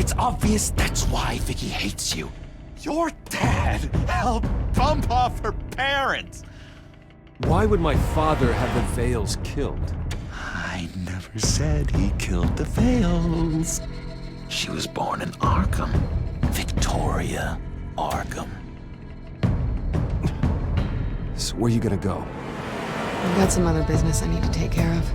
It's obvious that's why Vicky hates you. Your dad helped bump off her parents. Why would my father have the Vales killed? I never said he killed the Vales. She was born in Arkham. Victoria Arkham. So where you gonna go? I've got some other business I need to take care of.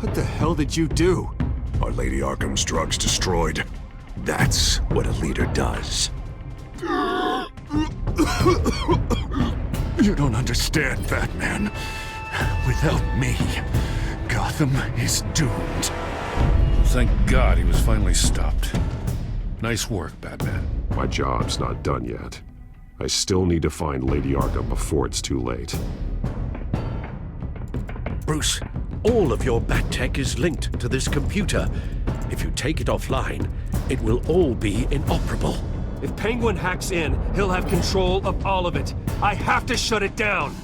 What the hell did you do? Are Lady Arkham's drugs destroyed? That's what a leader does. You don't understand, Batman. Without me, Gotham is doomed. Thank God he was finally stopped. Nice work, Batman. My job's not done yet. I still need to find Lady Arkham before it's too late. Bruce, all of your bat tech is linked to this computer. If you take it offline, it will all be inoperable. If Penguin hacks in, he'll have control of all of it. I have to shut it down!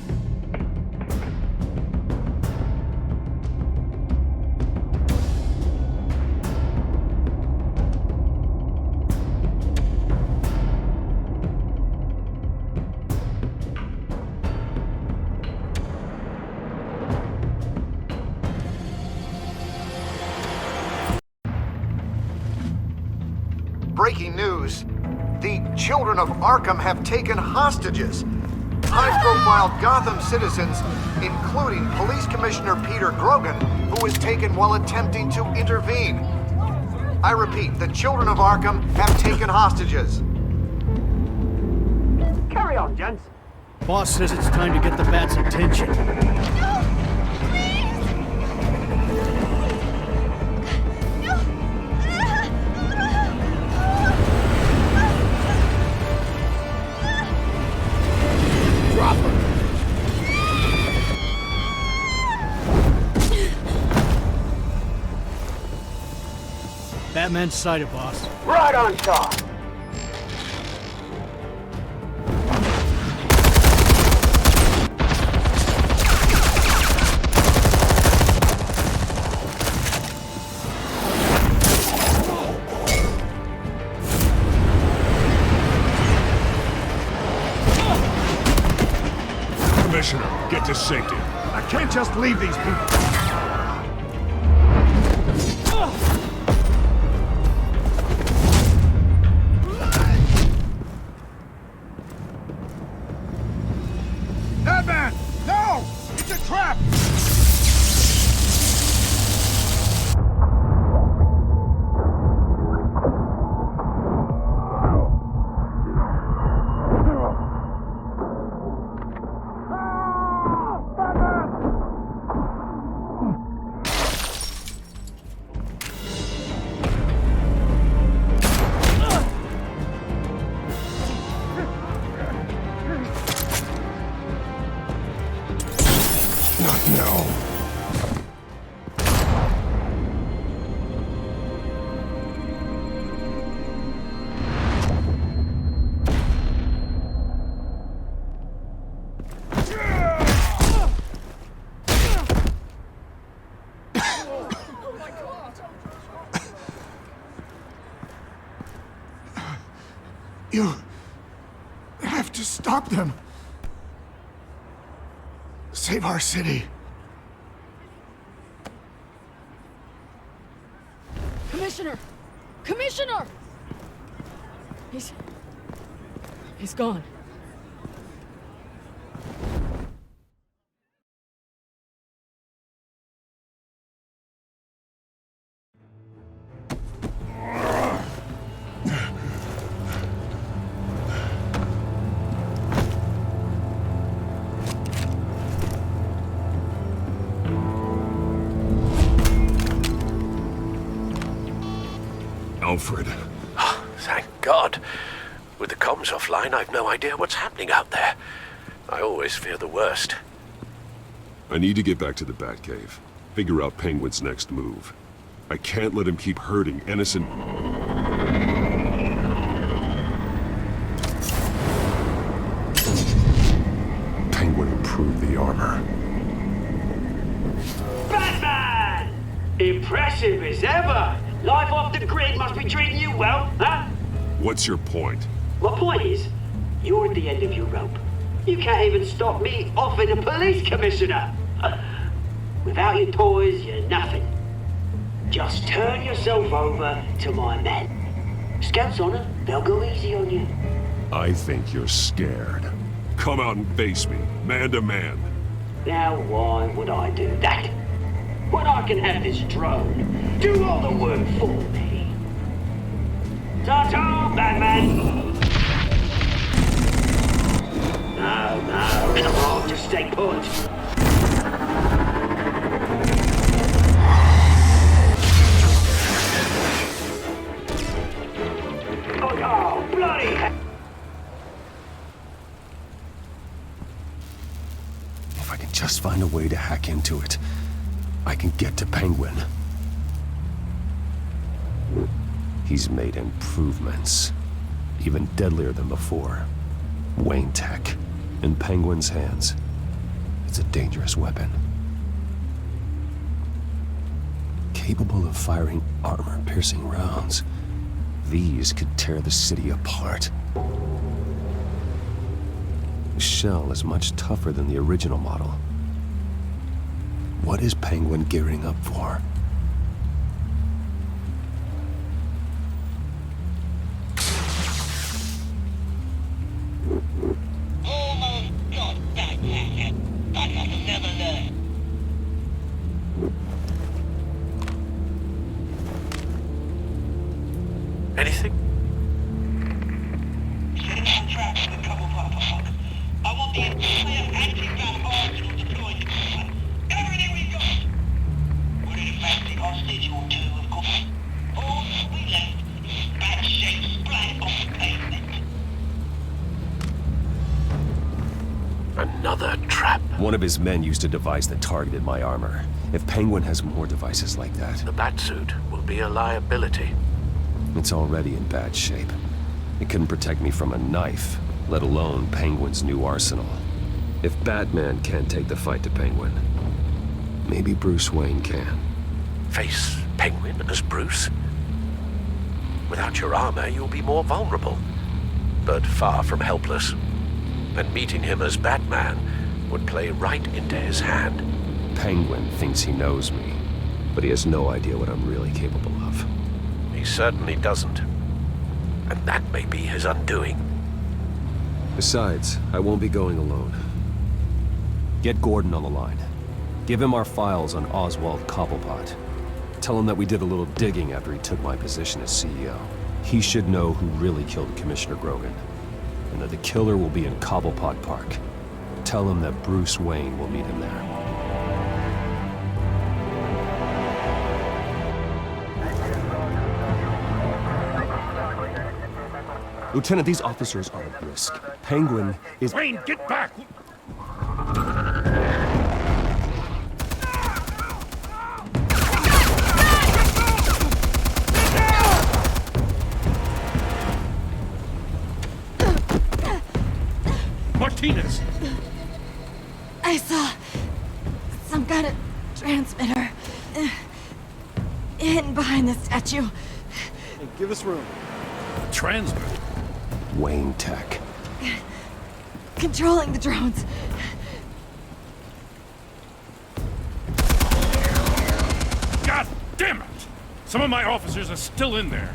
Breaking news. The children of Arkham have taken hostages. High-profile Gotham citizens, including Police Commissioner Peter Grogan, who was taken while attempting to intervene. I repeat, the children of Arkham have taken hostages. Carry on, gents. Boss says it's time to get the Bat's attention. Batman's sighted, boss. Right on top. Commissioner, get to safety. I can't just leave these people. Batman! No! It's a trap! Not now. You have to stop them. Save our city. Commissioner! Commissioner! He's gone. Alfred. Oh, thank God. With the comms offline, I've no idea what's happening out there. I always fear the worst. I need to get back to the Batcave. Figure out Penguin's next move. I can't let him keep hurting innocent... Batman! Impressive as ever. Life off the grid must be treating you well, huh? What's your point? My point is, you're at the end of your rope. You can't even stop me offing a police commissioner. Without your toys, you're nothing. Just turn yourself over to my men. Scouts on it, they'll go easy on you. I think you're scared. Come out and face me, man to man. Now why would I do that? When I can have this drone do all the work for me. Ta-ta, Batman! No, come on, just stay put. Oh, bloody hell! If I can just find a way to hack into it, I can get to Penguin. He's made improvements, even deadlier than before. Wayne Tech, in Penguin's hands. It's a dangerous weapon. Capable of firing armor-piercing rounds. These could tear the city apart. The shell is much tougher than the original model. What is Penguin gearing up for? Almost got that, but I'll never learn. Anything? Set some traps in the Cobblepot Park. I want the entire anti-gun arsenal deployed. Everything we've got. We're in a factory hostage or two, of course. All we left is bad shape splat on the pavement. Another trap. One of his men used a device that targeted my armor. If Penguin has more devices like that, The Batsuit will be a liability. it's already in bad shape. It couldn't protect me from a knife, let alone Penguin's new arsenal. If Batman can't take the fight to Penguin, maybe Bruce Wayne can. Face Penguin as Bruce? Without your armor, you'll be more vulnerable, but far from helpless. And meeting him as Batman would play right into his hand. Penguin thinks he knows me, but he has no idea what I'm really capable of. He certainly doesn't. And that may be his undoing. Besides, I won't be going alone. Get Gordon on the line. Give him our files on Oswald Cobblepot. Tell him that we did a little digging after he took my position as CEO. He should know who really killed Commissioner Grogan, and that the killer will be in Cobblepot Park. Tell him that Bruce Wayne will meet him there. Lieutenant, these officers are at risk. Penguin is— Wayne, get back! Martinez! I saw some kind of transmitter hidden behind the statue. Hey, give us room. Transmitter? Wayne Tech. Controlling the drones. God damn it! Some of my officers are still in there.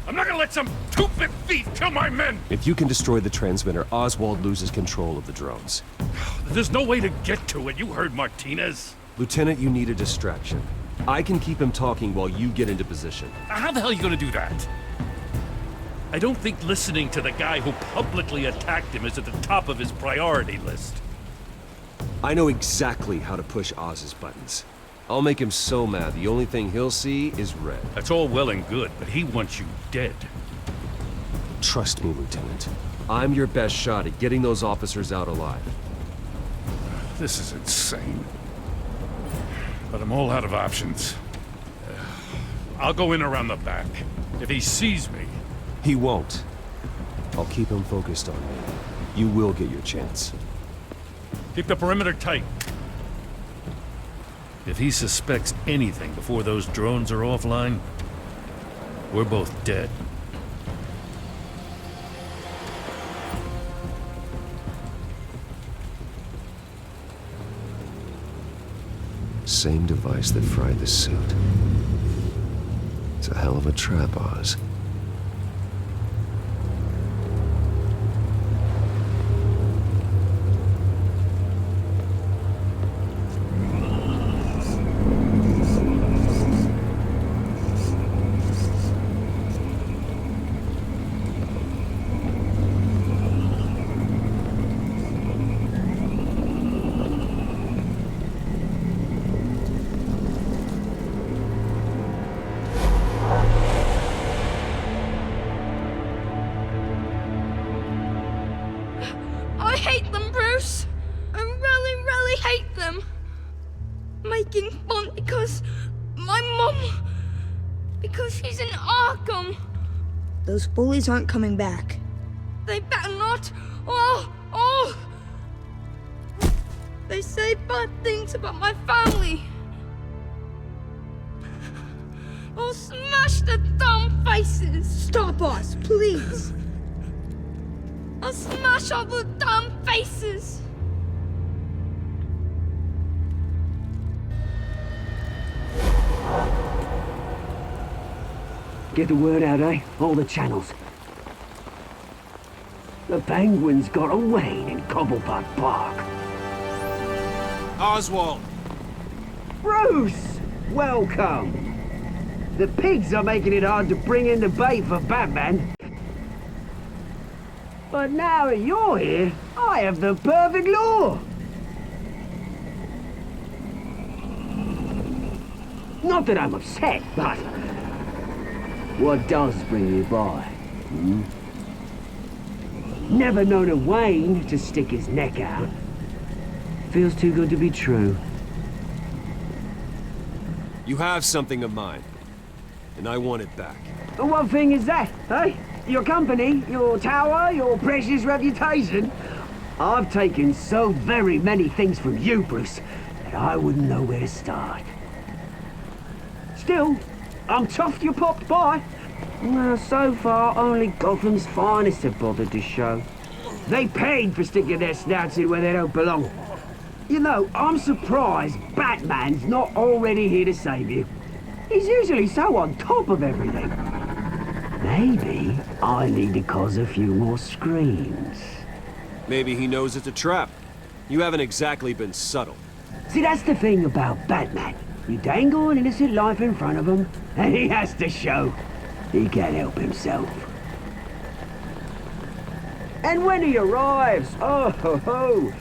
I'm not gonna let some two-bit thief kill my men! If you can destroy the transmitter, Oswald loses control of the drones. There's no way to get to it. You heard Martinez. Lieutenant, you need a distraction. I can keep him talking while you get into position. How the hell are you gonna do that? I don't think listening to the guy who publicly attacked him is at the top of his priority list. I know exactly how to push Oz's buttons. I'll make him so mad, the only thing he'll see is red. That's all well and good, but he wants you dead. Trust me, Lieutenant. I'm your best shot at getting those officers out alive. This is insane. But I'm all out of options. I'll go in around the back. If he sees me... He won't. I'll keep him focused on me. You will get your chance. Keep the perimeter tight. If he suspects anything before those drones are offline, we're both dead. Same device that fried the suit. It's a hell of a trap, Oz. I hate them, Bruce. I really, really hate them. Making fun because my mom... because she's in Arkham. Those bullies aren't coming back. They better not. They say bad things about my family. I'll smash the dumb faces. Stop us, please. I'll smash all the damn faces! Get the word out, eh? All the channels. The penguins got away in Cobblepot Park. Oswald! Bruce! Welcome! The pigs are making it hard to bring in the bait for Batman. But now that you're here, I have the perfect lure! Not that I'm upset, but... what does bring you by? Never known a Wayne to stick his neck out. Feels too good to be true. You have something of mine, and I want it back. And what thing is that, eh? Your company, your tower, your precious reputation? I've taken so very many things from you, Bruce, that I wouldn't know where to start. Still, I'm chuffed you popped by. Well, so far, only Gotham's finest have bothered to show. They paid for sticking their snouts in where they don't belong. You know, I'm surprised Batman's not already here to save you. He's usually so on top of everything. Maybe I need to cause a few more screams. Maybe he knows it's a trap. You haven't exactly been subtle. See, that's the thing about Batman. You dangle an innocent life in front of him, and he has to show he can't help himself. And when he arrives, oh ho ho!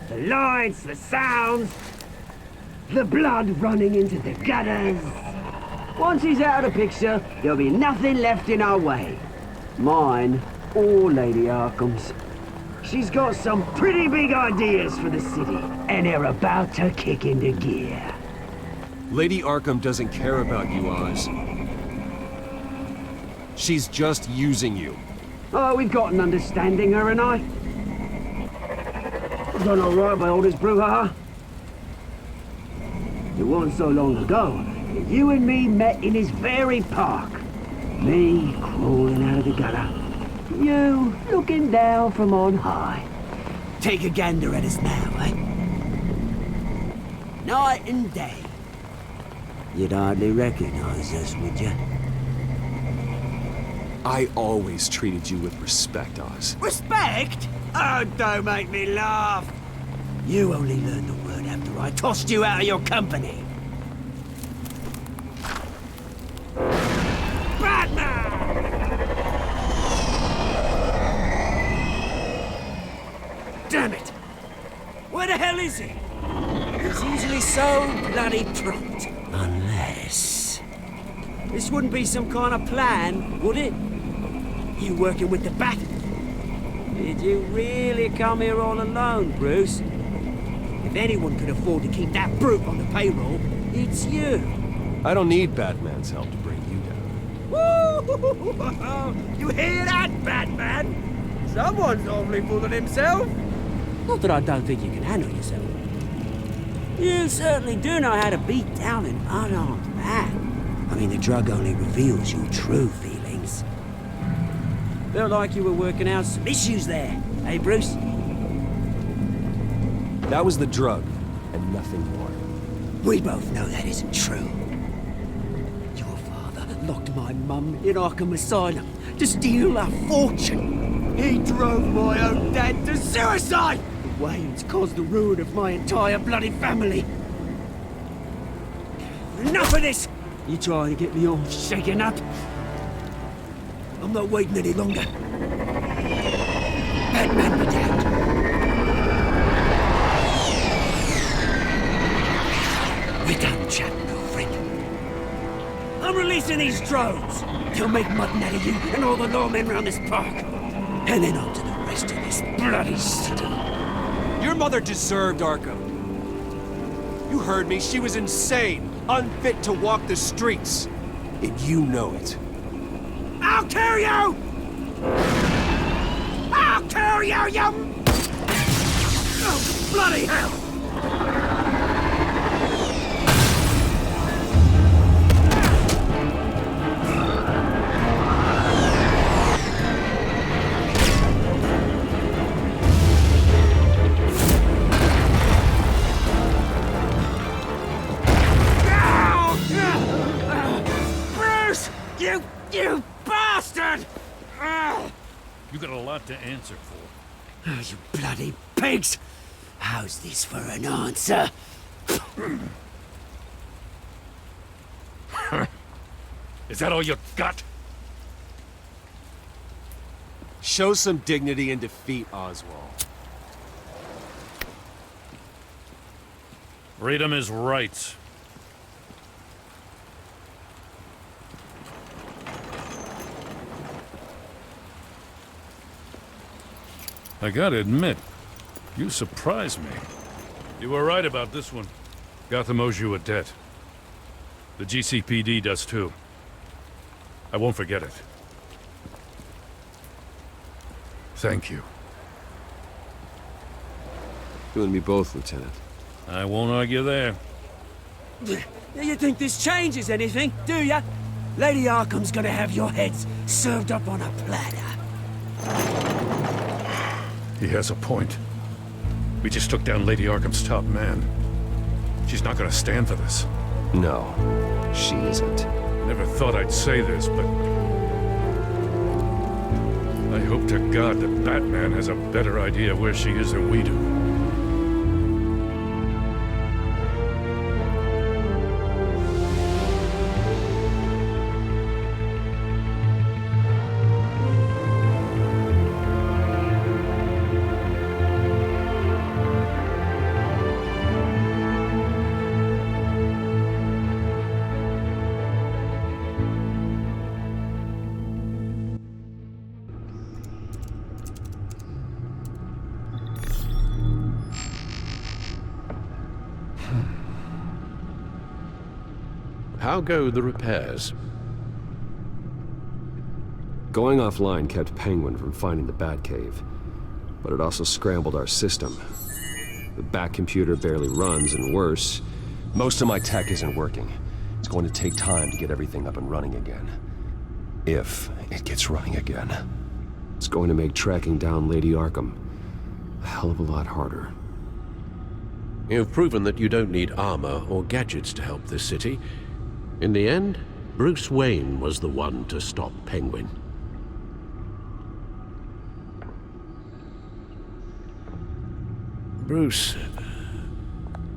The lights, the sounds, the blood running into the gutters. Once he's out of the picture, there'll be nothing left in our way. Mine or Lady Arkham's. She's got some pretty big ideas for the city, and they're about to kick into gear. Lady Arkham doesn't care about you, Oz. She's just using you. Oh, we've got an understanding, her and I. Done all right by all this brouhaha. It wasn't so long ago that you and me met in this very park. Me crawling out of the gutter. You looking down from on high. Take a gander at us now, eh? Night and day. You'd hardly recognize us, would you? I always treated you with respect, Oz. Respect? Oh, don't make me laugh. You only learned the word after I tossed you out of your company. Batman! Damn it! Where the hell is he? He's usually so bloody prompt. Unless... this wouldn't be some kind of plan, would it? You working with the Bat? Did you really come here all alone, Bruce? If anyone could afford to keep that brute on the payroll, it's you. I don't need Batman's help to bring you down. Woo! You hear that, Batman? Someone's awfully full of himself. Not that I don't think you can handle yourself. You certainly do know how to beat down an unarmed man. I mean, the drug only reveals your true feelings. Felt like you were working out some issues there, eh, Bruce? That was the drug, and nothing more. We both know that isn't true. Your father locked my mum in Arkham Asylum to steal a fortune. He drove my own dad to suicide! The Waynes caused the ruin of my entire bloody family. Enough of this! You trying to get me all shaken up? I'm not waiting any longer. Batman be damned. We're done chatting, girlfriend. I'm releasing these drones. They'll make mutton out of you and all the lawmen around this park. And then on to the rest of this bloody city. Your mother deserved Arkham. You heard me. She was insane, unfit to walk the streets. And you know it. I'll kill you! I'll kill you, you... Oh, bloody hell! You bastard! You got a lot to answer for. Oh, you bloody pigs! How's this for an answer? Is that all you got? Show some dignity and defeat Oswald. Read him his rights. I gotta admit, you surprised me. You were right about this one. Gotham owes you a debt. The GCPD does too. I won't forget it. Thank you. You and me both, Lieutenant. I won't argue there. You think this changes anything, do ya? Lady Arkham's gonna have your heads served up on a platter. He has a point. We just took down Lady Arkham's top man. She's not gonna stand for this. No, she isn't. Never thought I'd say this, but... I hope to God that Batman has a better idea where she is than we do. How go the repairs? Going offline kept Penguin from finding the Batcave, but it also scrambled our system. The Bat computer barely runs, and worse, most of my tech isn't working. It's going to take time to get everything up and running again. If it gets running again. It's going to make tracking down Lady Arkham a hell of a lot harder. You've proven that you don't need armor or gadgets to help this city. In the end, Bruce Wayne was the one to stop Penguin. Bruce,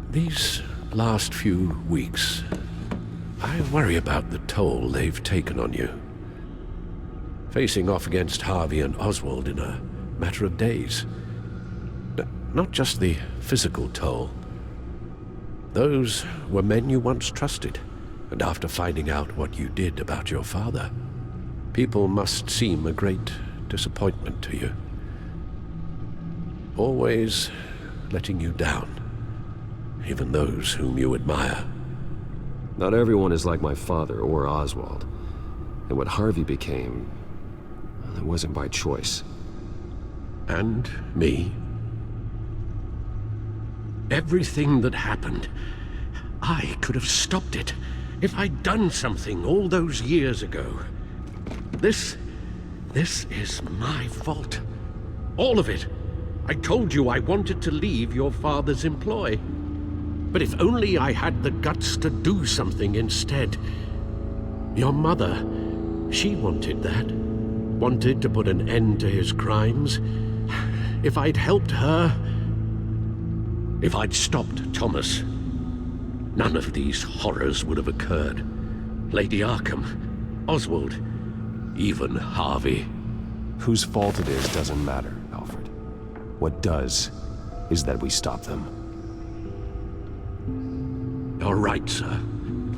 these last few weeks, I worry about the toll they've taken on you. Facing off against Harvey and Oswald in a matter of days. Not just the physical toll. Those were men you once trusted. And after finding out what you did about your father, people must seem a great disappointment to you. Always letting you down, even those whom you admire. Not everyone is like my father or Oswald. And what Harvey became, it wasn't by choice. And me. Everything that happened, I could have stopped it if I'd done something all those years ago. This is my fault. All of it. I told you I wanted to leave your father's employ. But if only I had the guts to do something instead. Your mother, she wanted that. Wanted to put an end to his crimes. If I'd helped her, if I'd stopped Thomas, none of these horrors would have occurred. Lady Arkham, Oswald, even Harvey. Whose fault it is doesn't matter, Alfred. What does is that we stop them. You're right, sir.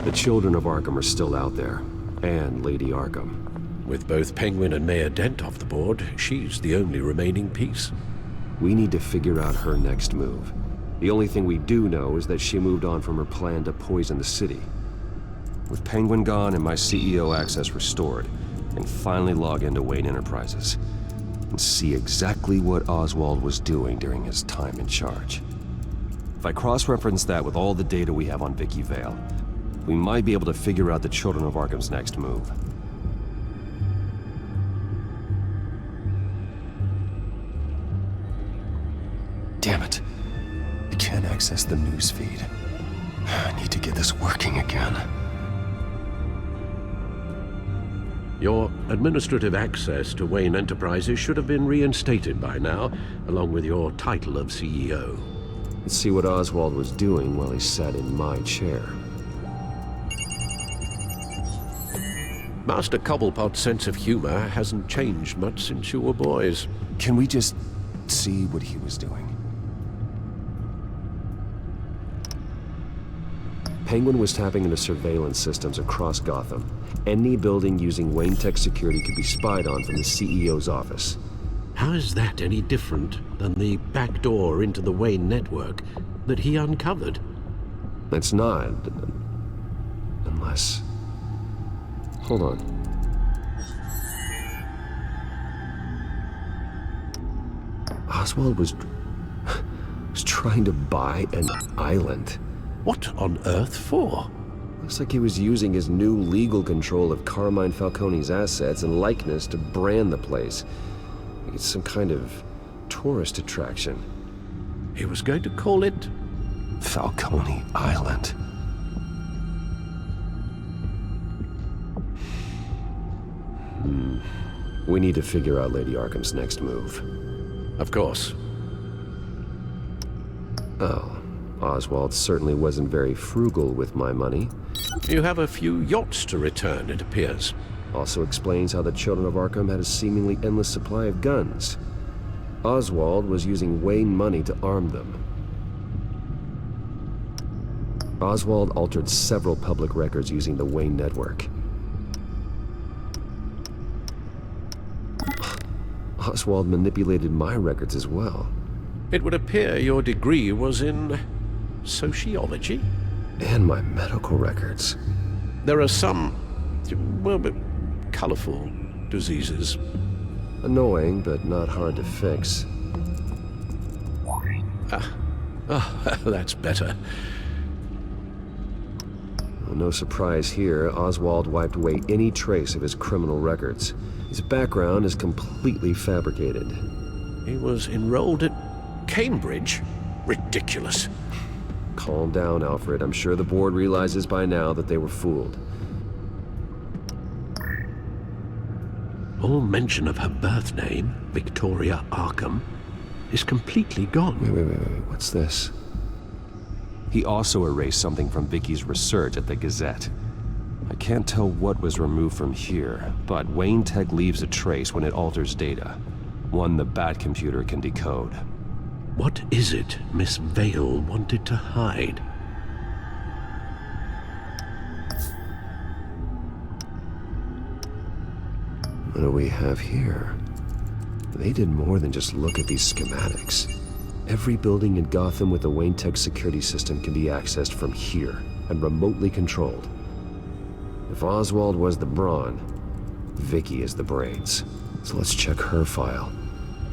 The children of Arkham are still out there, and Lady Arkham. With both Penguin and Mayor Dent off the board, she's the only remaining piece. We need to figure out her next move. The only thing we do know is that she moved on from her plan to poison the city. With Penguin gone and my CEO access restored, I can finally log into Wayne Enterprises and see exactly what Oswald was doing during his time in charge. If I cross-reference that with all the data we have on Vicky Vale, we might be able to figure out the Children of Arkham's next move. Damn it. I can't access the news feed. I need to get this working again. Your administrative access to Wayne Enterprises should have been reinstated by now, along with your title of CEO. Let's see what Oswald was doing while he sat in my chair. Master Cobblepot's sense of humor hasn't changed much since you were boys. Can we just see what he was doing? Penguin was tapping into surveillance systems across Gotham. Any building using Wayne Tech security could be spied on from the CEO's office. How is that any different than the back door into the Wayne network that he uncovered? It's not. Unless... Hold on. Oswald was trying to buy an island. What on earth for? Looks like he was using his new legal control of Carmine Falcone's assets and likeness to brand the place. Like it's some kind of tourist attraction. He was going to call it... Falcone Island. We need to figure out Lady Arkham's next move. Of course. Oh. Oswald certainly wasn't very frugal with my money. You have a few yachts to return, it appears. Also explains how the Children of Arkham had a seemingly endless supply of guns. Oswald was using Wayne money to arm them. Oswald altered several public records using the Wayne network. Oswald manipulated my records as well. It would appear your degree was in... sociology? And my medical records. There are some, well, colorful diseases. Annoying, but not hard to fix. That's better. Well, no surprise here, Oswald wiped away any trace of his criminal records. His background is completely fabricated. He was enrolled at Cambridge? Ridiculous. Calm down, Alfred. I'm sure the board realizes by now that they were fooled. All mention of her birth name, Victoria Arkham, is completely gone. Wait. What's this? He also erased something from Vicky's research at the Gazette. I can't tell what was removed from here, but Wayne Tech leaves a trace when it alters data. One the Bat computer can decode. What is it Miss Vale wanted to hide? What do we have here? They did more than just look at these schematics. Every building in Gotham with the Wayne Tech security system can be accessed from here and remotely controlled. If Oswald was the brawn, Vicky is the brains. So let's check her file.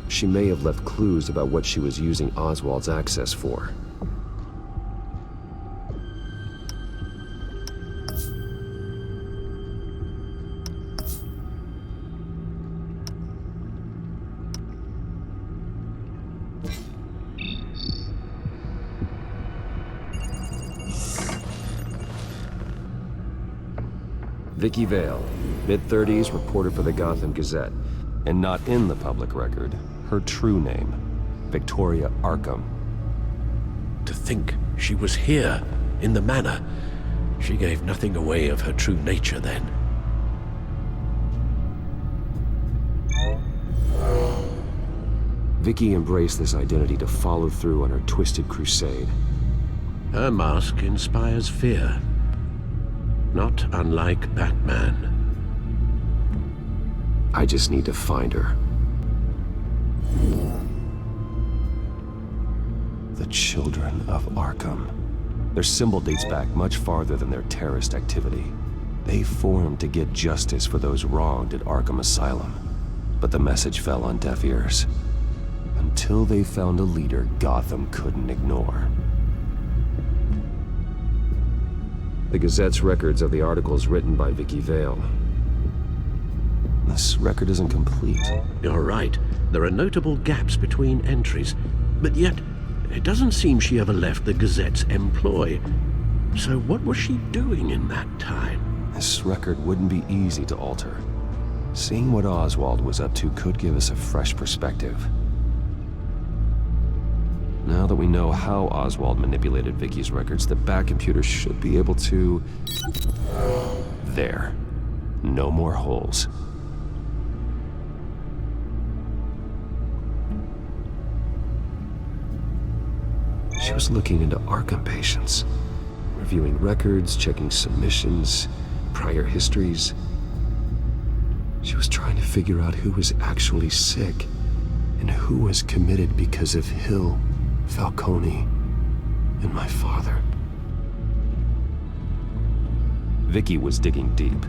She may have left clues about what she was using Oswald's access for. Vicky Vale, mid-30s, reporter for the Gotham Gazette. And not in the public record, her true name, Victoria Arkham. To think she was here, in the manor. She gave nothing away of her true nature then. Vicky embraced this identity to follow through on her twisted crusade. Her mask inspires fear. Not unlike Batman. I just need to find her. The Children of Arkham. Their symbol dates back much farther than their terrorist activity. They formed to get justice for those wronged at Arkham Asylum. But the message fell on deaf ears. Until they found a leader Gotham couldn't ignore. The Gazette's records of the articles written by Vicky Vale. This record isn't complete. You're right. There are notable gaps between entries. But yet, it doesn't seem she ever left the Gazette's employ. So what was she doing in that time? This record wouldn't be easy to alter. Seeing what Oswald was up to could give us a fresh perspective. Now that we know how Oswald manipulated Vicky's records, the Bat computer should be able to... There. No more holes. She was looking into Arkham patients, reviewing records, checking submissions, prior histories. She was trying to figure out who was actually sick and who was committed because of Hill, Falcone, and my father. Vicky was digging deep.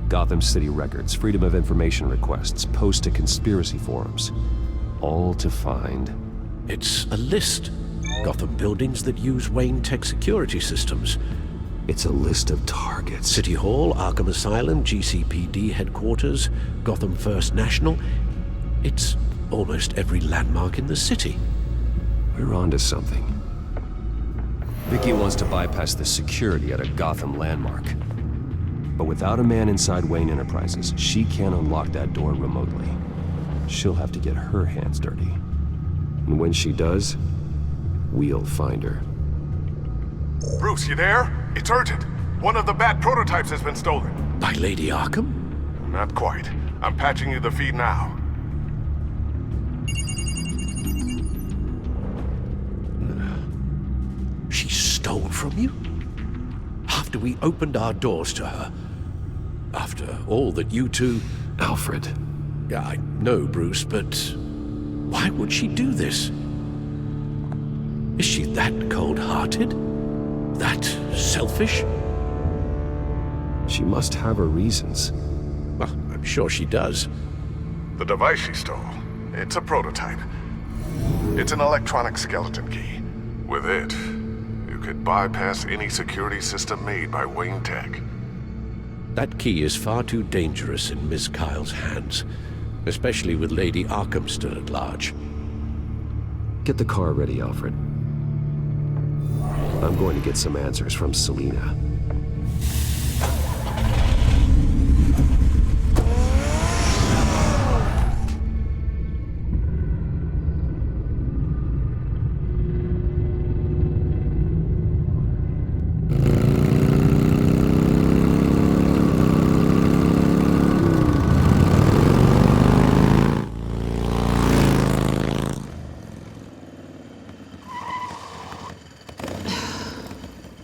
Gotham City records, Freedom of Information requests, posts to conspiracy forums. All to find... It's a list. Gotham buildings that use Wayne Tech security systems. It's a list of targets. City Hall, Arkham Asylum, GCPD headquarters, Gotham First National. It's almost every landmark in the city. We're onto something. Vicky wants to bypass the security at a Gotham landmark. But without a man inside Wayne Enterprises, she can't unlock that door remotely. She'll have to get her hands dirty. And when she does, we'll find her. Bruce, you there? It's urgent. One of the Bat prototypes has been stolen. By Lady Arkham? Not quite. I'm patching you the feed now. She stole from you? After we opened our doors to her? After all that you two... Alfred. Yeah, I know, Bruce, but... why would she do this? Is she that cold-hearted? That selfish? She must have her reasons. Well, I'm sure she does. The device she stole, it's a prototype. It's an electronic skeleton key. With it, you could bypass any security system made by Wayne Tech. That key is far too dangerous in Miss Kyle's hands, especially with Lady Arkham still at large. Get the car ready, Alfred. I'm going to get some answers from Selina.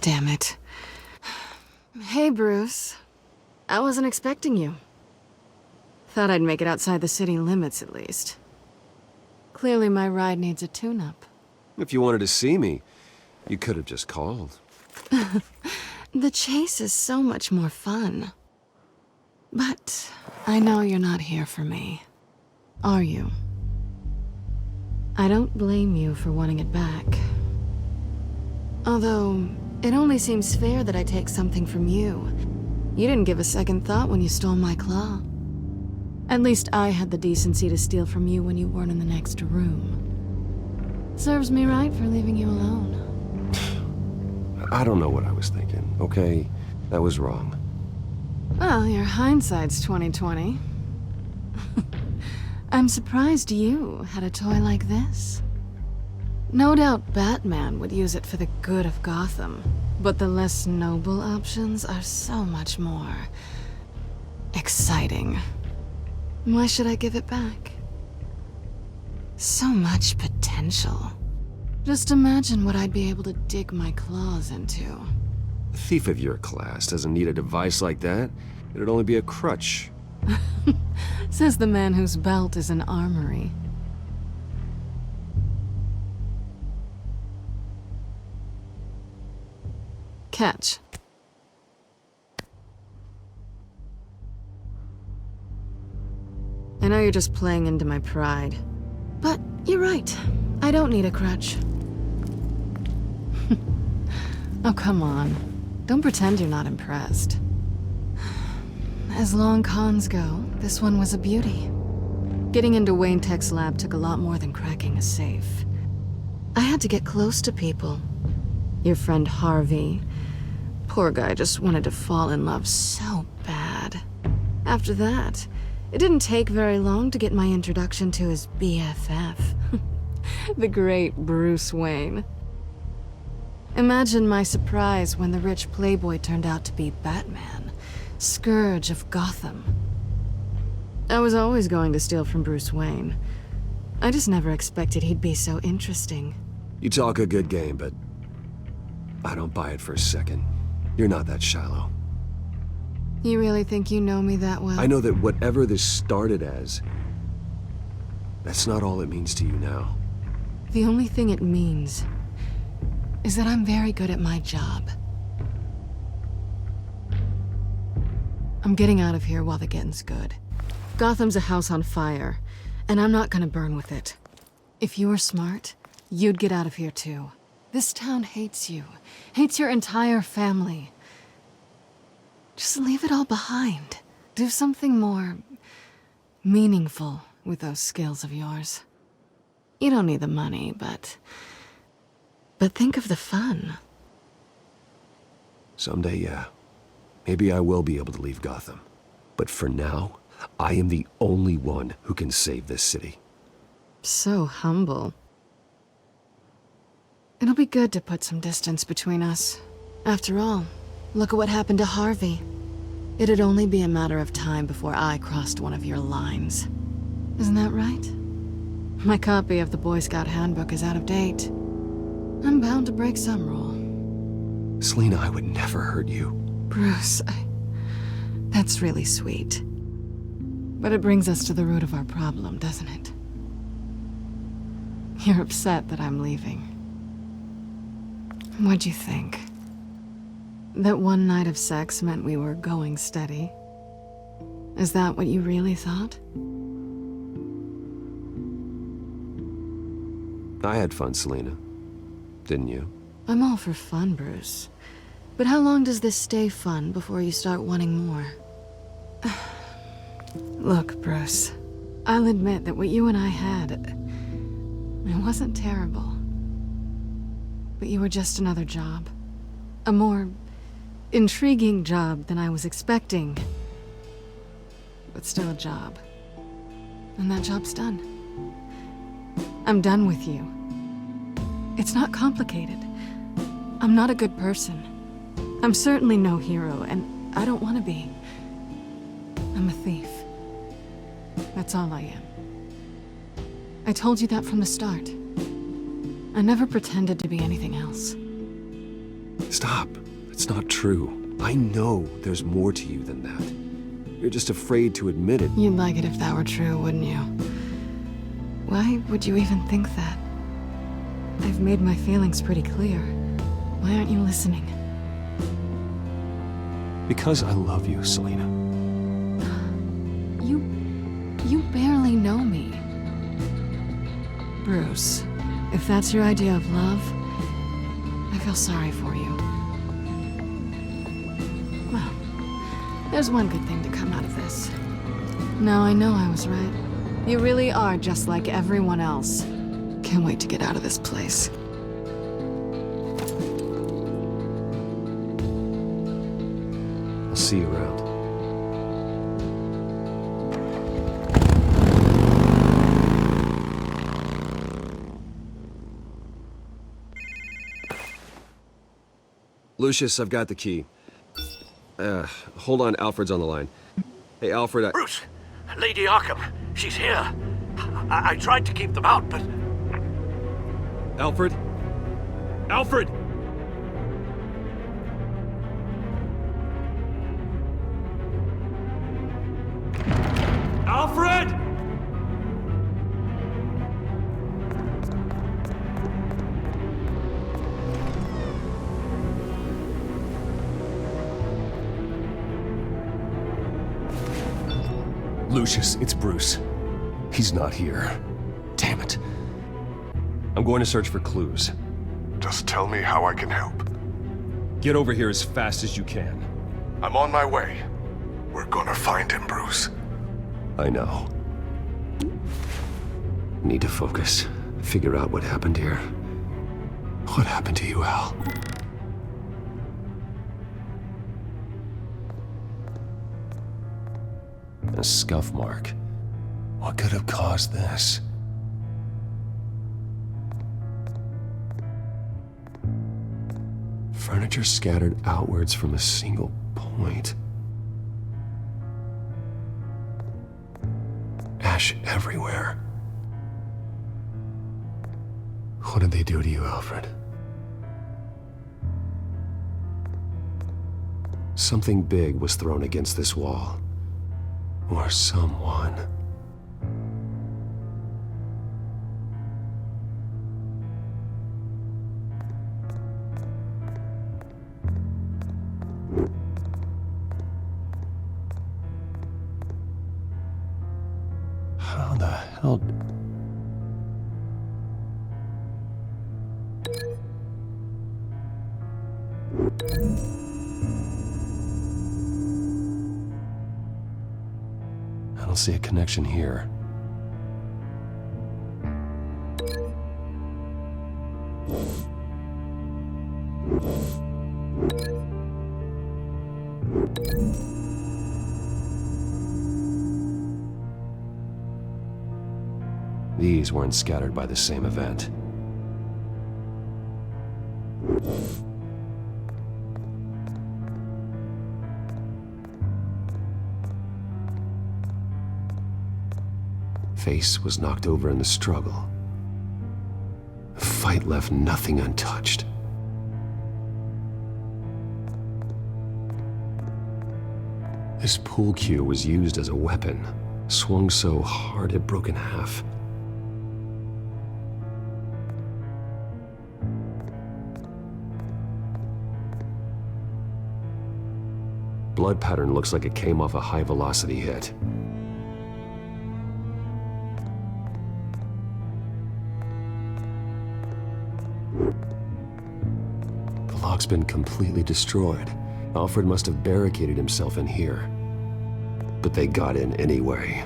Damn it. Hey, Bruce. I wasn't expecting you. Thought I'd make it outside the city limits, at least. Clearly my ride needs a tune-up. If you wanted to see me, you could have just called. The chase is so much more fun. But I know you're not here for me. Are you? I don't blame you for wanting it back. Although, it only seems fair that I take something from you. You didn't give a second thought when you stole my claw. At least I had the decency to steal from you when you weren't in the next room. Serves me right for leaving you alone. I don't know what I was thinking, okay? That was wrong. Well, your hindsight's 20/20. I'm surprised you had a toy like this. No doubt Batman would use it for the good of Gotham, but the less noble options are so much more exciting. Why should I give it back? So much potential. Just imagine what I'd be able to dig my claws into. A thief of your class doesn't need a device like that. It'd only be a crutch. Says the man whose belt is an armory. Catch. I know you're just playing into my pride, but you're right. I don't need a crutch. Oh, come on. Don't pretend you're not impressed. As long cons go, this one was a beauty. Getting into Wayne Tech's lab took a lot more than cracking a safe. I had to get close to people. Your friend Harvey. Poor guy just wanted to fall in love so bad. After that, it didn't take very long to get my introduction to his BFF. The great Bruce Wayne. Imagine my surprise when the rich playboy turned out to be Batman, Scourge of Gotham. I was always going to steal from Bruce Wayne. I just never expected he'd be so interesting. You talk a good game, but I don't buy it for a second. You're not that shallow. You really think you know me that well? I know that whatever this started as, that's not all it means to you now. The only thing it means is that I'm very good at my job. I'm getting out of here while the getting's good. Gotham's a house on fire, and I'm not gonna burn with it. If you were smart, you'd get out of here too. This town hates you, hates your entire family. Just leave it all behind. Do something more meaningful with those skills of yours. You don't need the money, but think of the fun. Someday, yeah. Maybe I will be able to leave Gotham. But for now, I am the only one who can save this city. So humble. It'll be good to put some distance between us. After all, look at what happened to Harvey. It'd only be a matter of time before I crossed one of your lines. Isn't that right? My copy of the Boy Scout Handbook is out of date. I'm bound to break some rule. Selina, I would never hurt you. Bruce, that's really sweet. But it brings us to the root of our problem, doesn't it? You're upset that I'm leaving. What'd you think? That one night of sex meant we were going steady? Is that what you really thought? I had fun, Selina. Didn't you? I'm all for fun, Bruce. But how long does this stay fun before you start wanting more? Look, Bruce. I'll admit that what you and I had, it wasn't terrible. But you were just another job. A more intriguing job than I was expecting. But still a job. And that job's done. I'm done with you. It's not complicated. I'm not a good person. I'm certainly no hero, and I don't want to be. I'm a thief. That's all I am. I told you that from the start. I never pretended to be anything else. Stop. It's not true. I know there's more to you than that. You're just afraid to admit it. You'd like it if that were true, wouldn't you? Why would you even think that? I've made my feelings pretty clear. Why aren't you listening? Because I love you, Selina. You barely know me. Bruce, if that's your idea of love, I feel sorry for you. Well, there's one good thing to come out of this. Now I know I was right. You really are just like everyone else. Can't wait to get out of this place. I'll see you around. Lucius, I've got the key. Hold on, Alfred's on the line. Hey, Alfred, Bruce! Lady Arkham, she's here. I tried to keep them out, but... Alfred? Alfred! Alfred! Lucius, it's Bruce. He's not here. Damn it. I'm going to search for clues. Just tell me how I can help. Get over here as fast as you can. I'm on my way. We're gonna find him, Bruce. I know. Need to focus. Figure out what happened here. What happened to you, Al? A scuff mark. What could have caused this? Furniture scattered outwards from a single point. Ash everywhere. What did they do to you, Alfred? Something big was thrown against this wall. Or someone. How the hell... I don't see a connection here. These weren't scattered by the same event. Face was knocked over in the struggle. The fight left nothing untouched. This pool cue was used as a weapon, swung so hard it broke in half. Blood pattern looks like it came off a high-velocity hit. The lock's been completely destroyed. Alfred must have barricaded himself in here. But they got in anyway.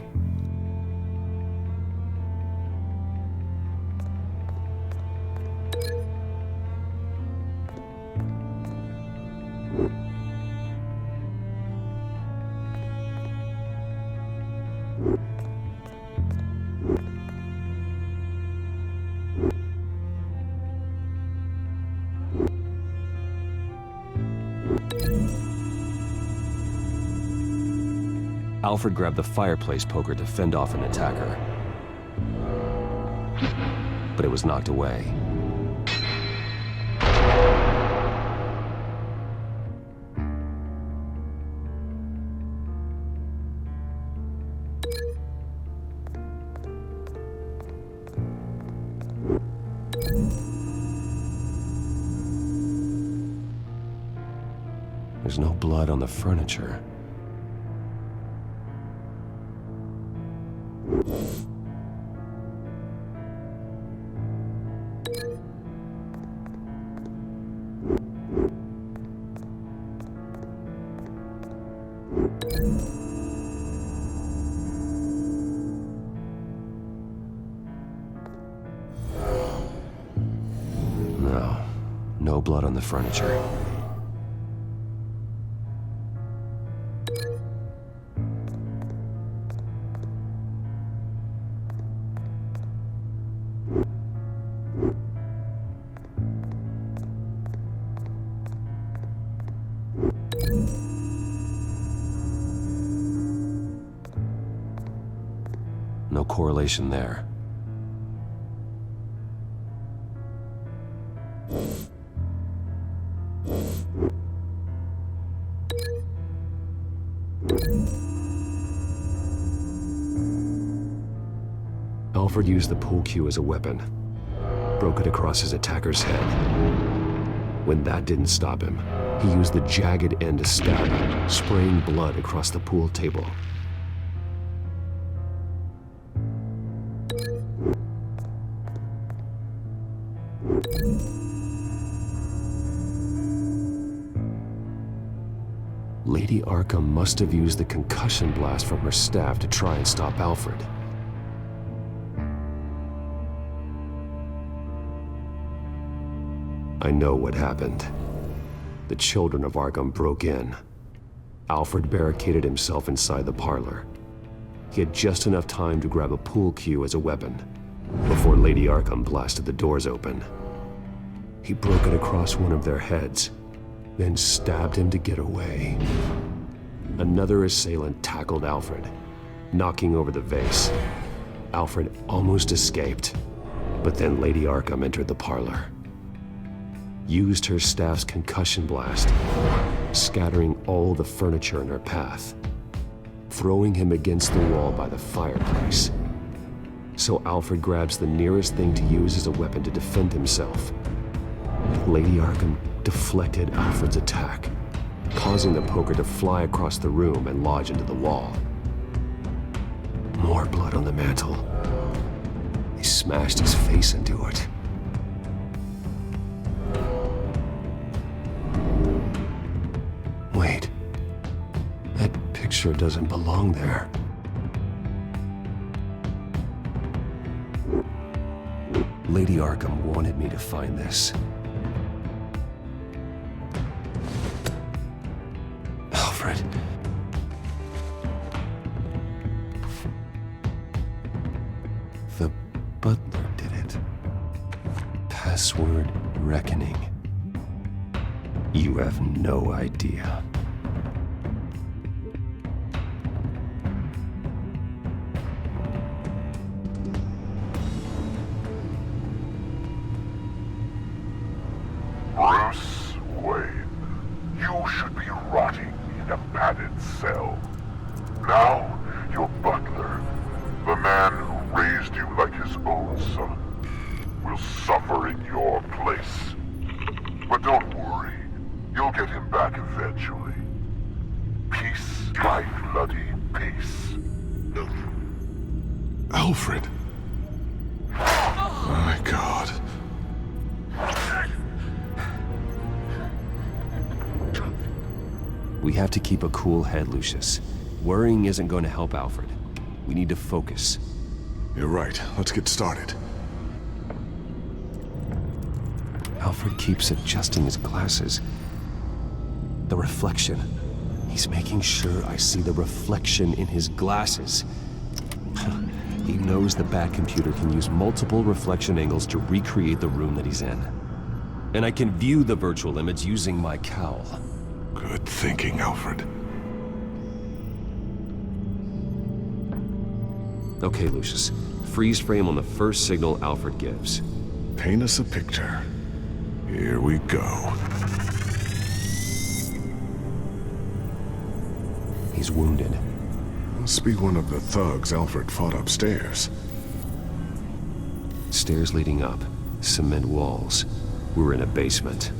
Alfred grabbed the fireplace poker to fend off an attacker. But it was knocked away. There's no blood on the furniture. No blood on the furniture. No correlation there. Alfred used the pool cue as a weapon, broke it across his attacker's head. When that didn't stop him, he used the jagged end to stab him, spraying blood across the pool table. Lady Arkham must have used the concussion blast from her staff to try and stop Alfred. I know what happened. The children of Arkham broke in. Alfred barricaded himself inside the parlor. He had just enough time to grab a pool cue as a weapon before Lady Arkham blasted the doors open. He broke it across one of their heads, then stabbed him to get away. Another assailant tackled Alfred, knocking over the vase. Alfred almost escaped, but then Lady Arkham entered the parlor. Used her staff's concussion blast, scattering all the furniture in her path, throwing him against the wall by the fireplace. So Alfred grabs the nearest thing to use as a weapon to defend himself. Lady Arkham deflected Alfred's attack, causing the poker to fly across the room and lodge into the wall. More blood on the mantel. He smashed his face into it. Wait, that picture doesn't belong there. Lady Arkham wanted me to find this. Alfred. The butler did it. Password reckoning. You have no idea. Bruce Wayne, you should be rotting in a padded cell. Now, your butler, the man who raised you like his own son, will suffer in your place. But don't worry, you'll get him back eventually. Peace, my bloody peace. Alfred. My God. We have to keep a cool head, Lucius. Worrying isn't going to help Alfred. We need to focus. You're right. Let's get started. Alfred keeps adjusting his glasses. The reflection. He's making sure I see the reflection in his glasses. He knows the Batcomputer can use multiple reflection angles to recreate the room that he's in. And I can view the virtual image using my cowl. Good thinking, Alfred. Okay, Lucius. Freeze frame on the first signal Alfred gives. Paint us a picture. Here we go. He's wounded. Must be one of the thugs Alfred fought upstairs. Stairs leading up. Cement walls. We're in a basement.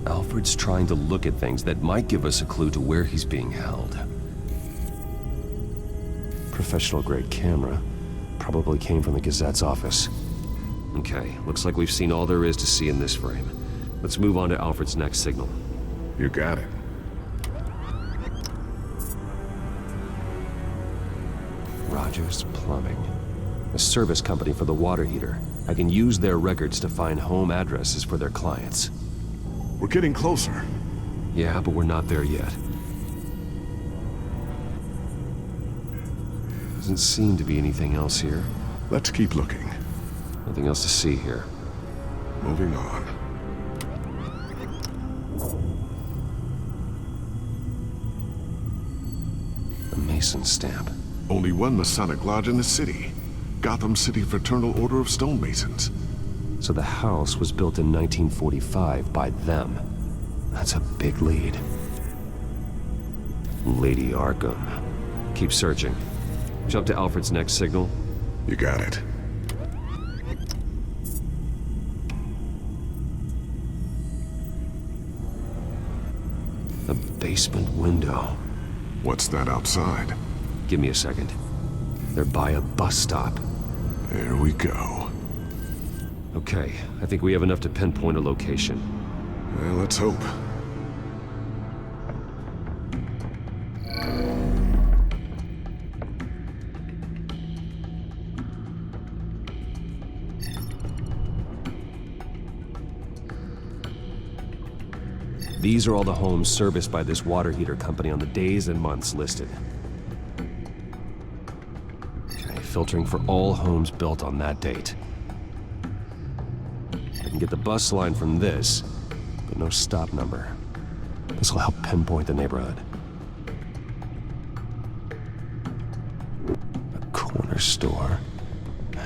Alfred's trying to look at things that might give us a clue to where he's being held. Professional-grade camera. Probably came from the Gazette's office. Okay, looks like we've seen all there is to see in this frame. Let's move on to Alfred's next signal. You got it. Rogers Plumbing. A service company for the water heater. I can use their records to find home addresses for their clients. We're getting closer. Yeah, but we're not there yet. Doesn't seem to be anything else here. Let's keep looking. Nothing else to see here. Moving on. Mason stamp. Only one Masonic lodge in the city. Gotham City Fraternal Order of Stonemasons. So the house was built in 1945 by them. That's a big lead. Lady Arkham. Keep searching. Jump to Alfred's next signal. You got it. A basement window. What's that outside? Give me a second. They're by a bus stop. There we go. Okay, I think we have enough to pinpoint a location. Well, let's hope. These are all the homes serviced by this water heater company on the days and months listed. Okay, filtering for all homes built on that date. I can get the bus line from this, but no stop number. This will help pinpoint the neighborhood. A corner store.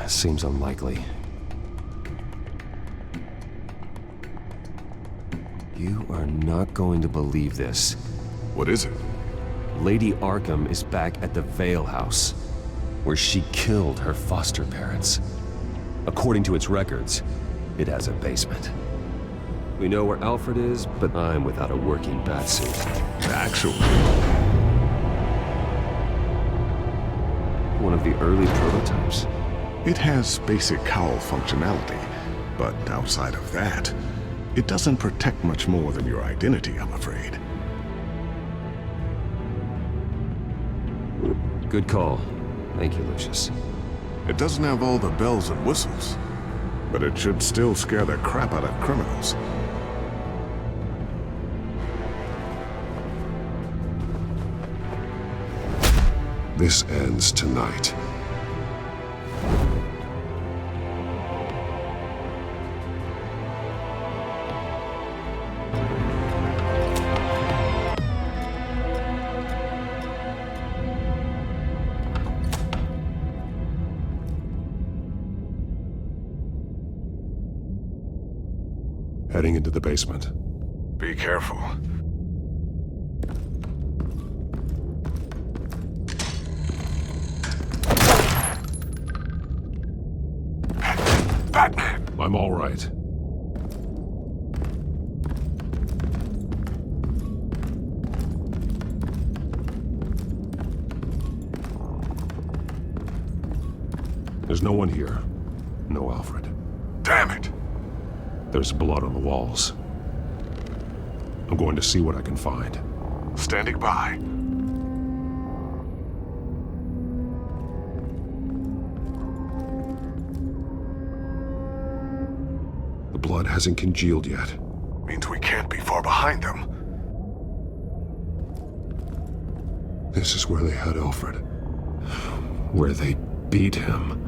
Seems unlikely. You are not going to believe this. What is it? Lady Arkham is back at the Vale House, where she killed her foster parents. According to its records, it has a basement. We know where Alfred is, but I'm without a working batsuit. Actually. One of the early prototypes. It has basic cowl functionality, but outside of that, it doesn't protect much more than your identity, I'm afraid. Good call. Thank you, Lucius. It doesn't have all the bells and whistles, but it should still scare the crap out of criminals. This ends tonight. Heading into the basement. Be careful. Batman! I'm all right. There's no one here. No Alfred. Damn it! There's blood on the walls. I'm going to see what I can find. Standing by. The blood hasn't congealed yet. Means we can't be far behind them. This is where they had Alfred. Where they beat him.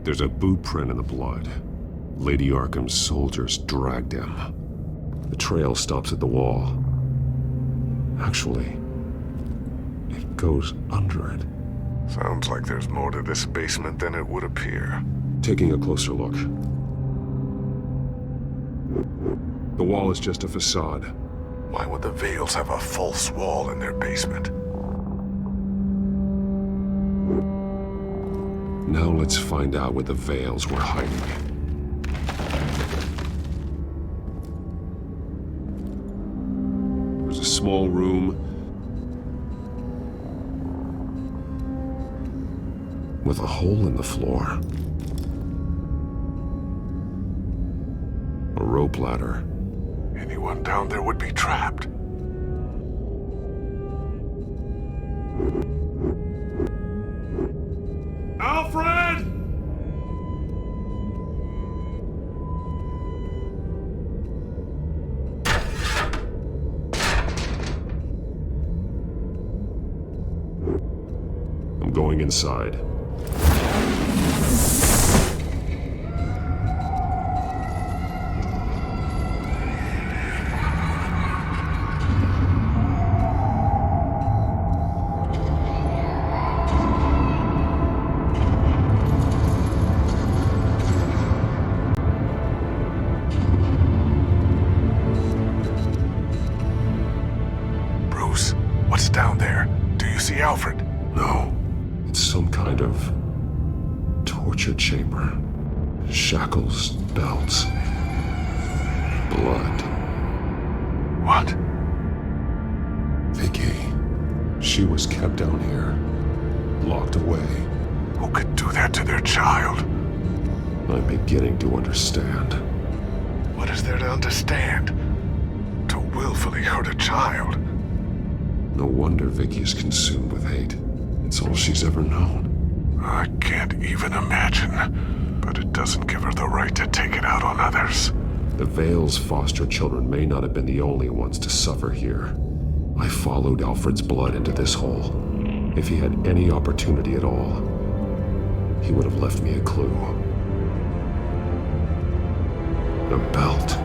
There's a boot print in the blood. Lady Arkham's soldiers dragged him. The trail stops at the wall. Actually, it goes under it. Sounds like there's more to this basement than it would appear. Taking a closer look. The wall is just a facade. Why would the Vales have a false wall in their basement? Now let's find out where the Vales were hiding. There's a small room with a hole in the floor. A rope ladder. Anyone down there would be trapped. Alfred! I'm going inside. kind of torture chamber. Shackles, belts, blood. What? Vicky. She was kept down here, locked away. Who could do that to their child? I'm beginning to understand. What is there to understand? To willfully hurt a child? No wonder Vicky is consumed with hate. It's all she's ever known. I can't even imagine, but it doesn't give her the right to take it out on others. The Vale's foster children may not have been the only ones to suffer here. I followed Alfred's blood into this hole. If he had any opportunity at all, he would have left me a clue. The belt.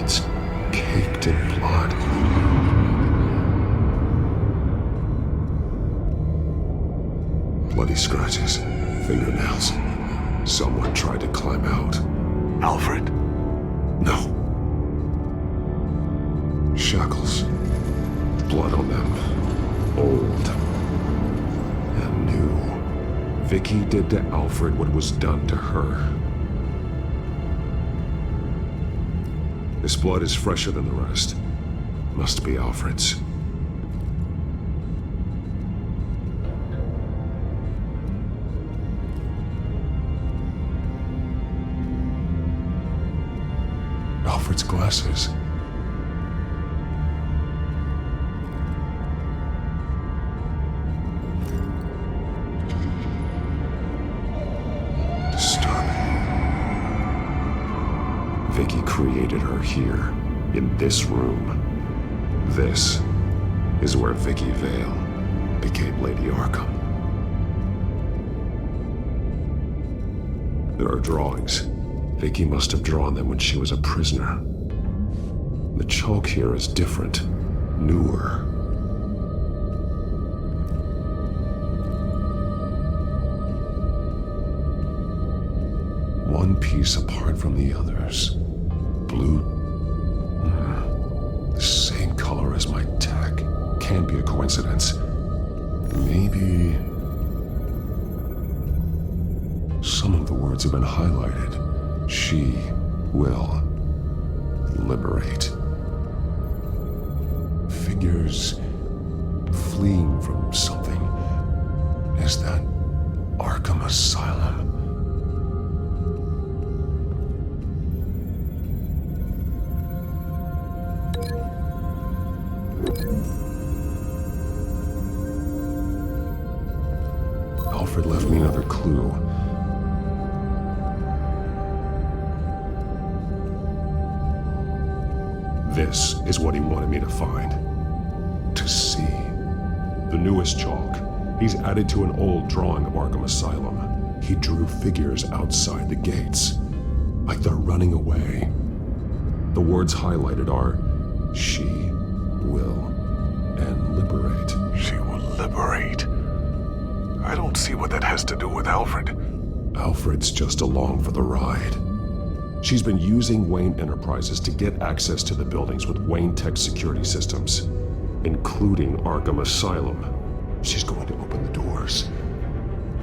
It's caked in blood. Bloody scratches, fingernails. Someone tried to climb out. Alfred? No. Shackles. Blood on them. Old. And new. Vicky did to Alfred what was done to her. This blood is fresher than the rest. Must be Alfred's. Alfred's glasses. Vicky created her here, in this room. This is where Vicky Vale became Lady Arkham. There are drawings. Vicky must have drawn them when she was a prisoner. The chalk here is different, newer. One piece apart from the others. Blue. The same color as my tech. Can't be a coincidence. Maybe... Some of the words have been highlighted. She will liberate. Figures fleeing from something. Is that Arkham Asylum? Alfred left me another clue. This is what he wanted me to find. To see. The newest chalk. He's added to an old drawing of Arkham Asylum. He drew figures outside the gates. Like they're running away. The words highlighted are, she will, and liberate. She will liberate? I don't see what that has to do with Alfred. Alfred's just along for the ride. She's been using Wayne Enterprises to get access to the buildings with Wayne Tech security systems, including Arkham Asylum. She's going to open the doors,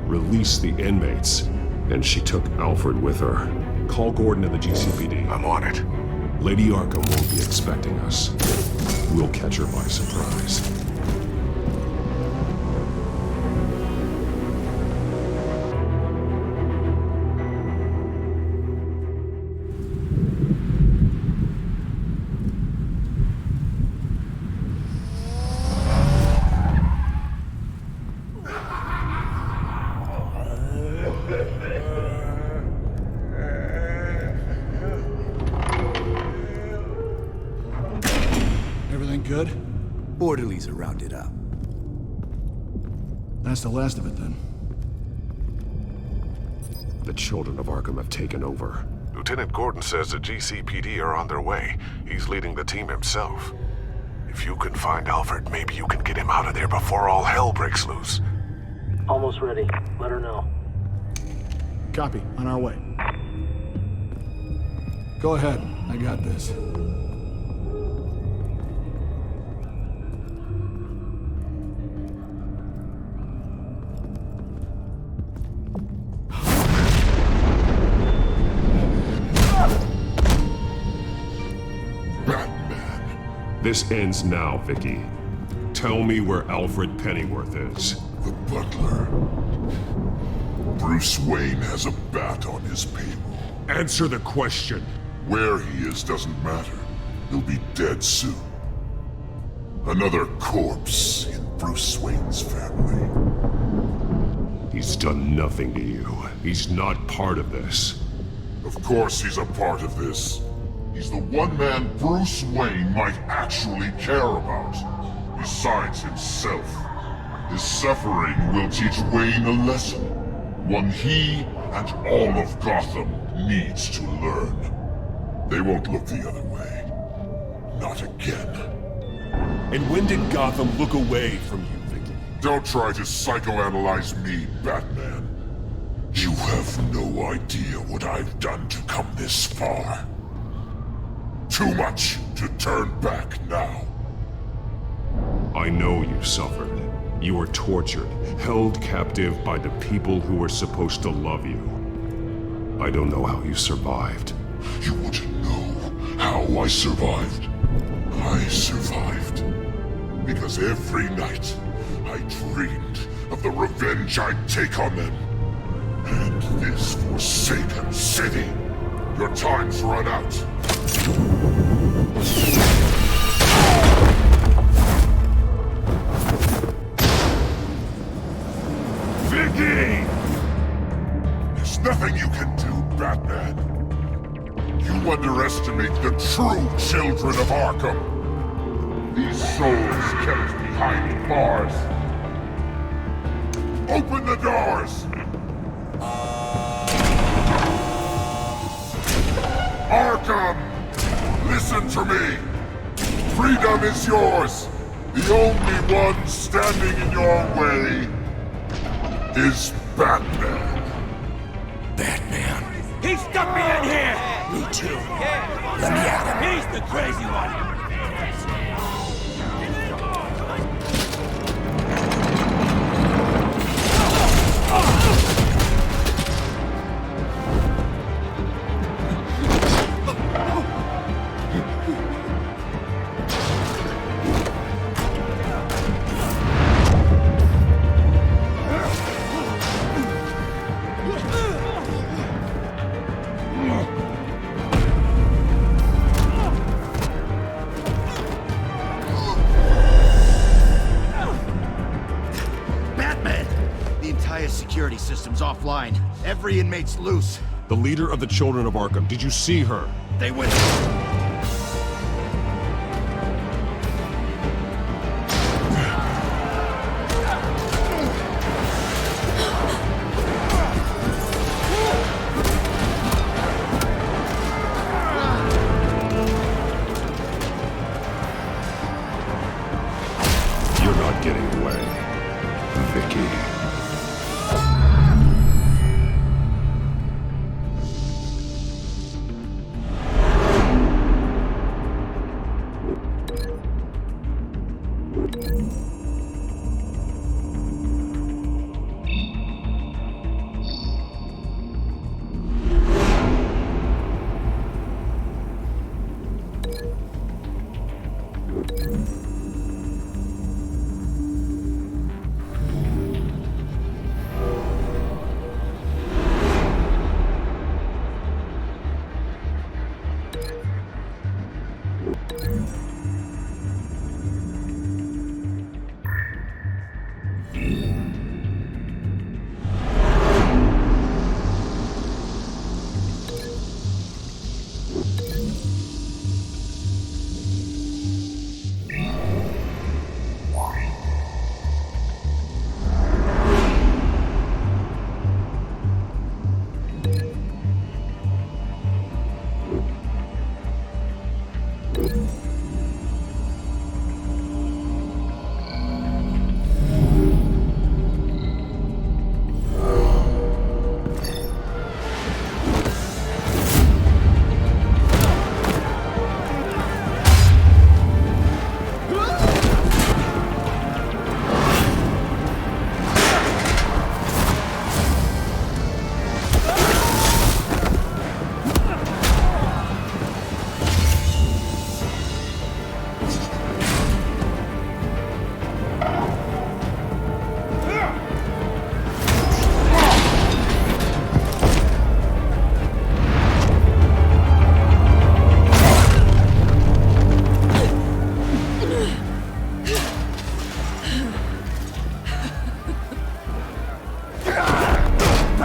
release the inmates, and she took Alfred with her. Call Gordon and the GCPD. I'm on it. Lady Arkham won't be expecting us. We'll catch her by surprise. Good? Orderlies are rounded up. That's the last of it, then. The children of Arkham have taken over. Lieutenant Gordon says the GCPD are on their way. He's leading the team himself. If you can find Alfred, maybe you can get him out of there before all hell breaks loose. Almost ready. Let her know. Copy. On our way. Go ahead. I got this. This ends now, Vicky. Tell me where Alfred Pennyworth is. The butler. Bruce Wayne has a bat on his payroll. Answer the question. Where he is doesn't matter. He'll be dead soon. Another corpse in Bruce Wayne's family. He's done nothing to you. He's not part of this. Of course he's a part of this. He's the one man Bruce Wayne might actually care about. Besides himself. His suffering will teach Wayne a lesson. One he and all of Gotham needs to learn. They won't look the other way. Not again. And when did Gotham look away from you, Vicky? Don't try to psychoanalyze me, Batman. You have no idea what I've done to come this far. Too much to turn back now. I know you suffered. You were tortured, held captive by the people who were supposed to love you. I don't know how you survived. You want to know how I survived? I survived because every night I dreamed of the revenge I'd take on them. And this forsaken city. Your time's run out. Vicky! There's nothing you can do, Batman. You underestimate the true children of Arkham. These souls kept behind bars. Open the doors! Arkham! Listen to me! Freedom is yours! The only one standing in your way is Batman. Batman. He stuck me in here! Me too. Let me at him. He's the crazy one! Security system's offline. Every inmate's loose. The leader of the Children of Arkham, did you see her? They went... You're not getting away, Vicky.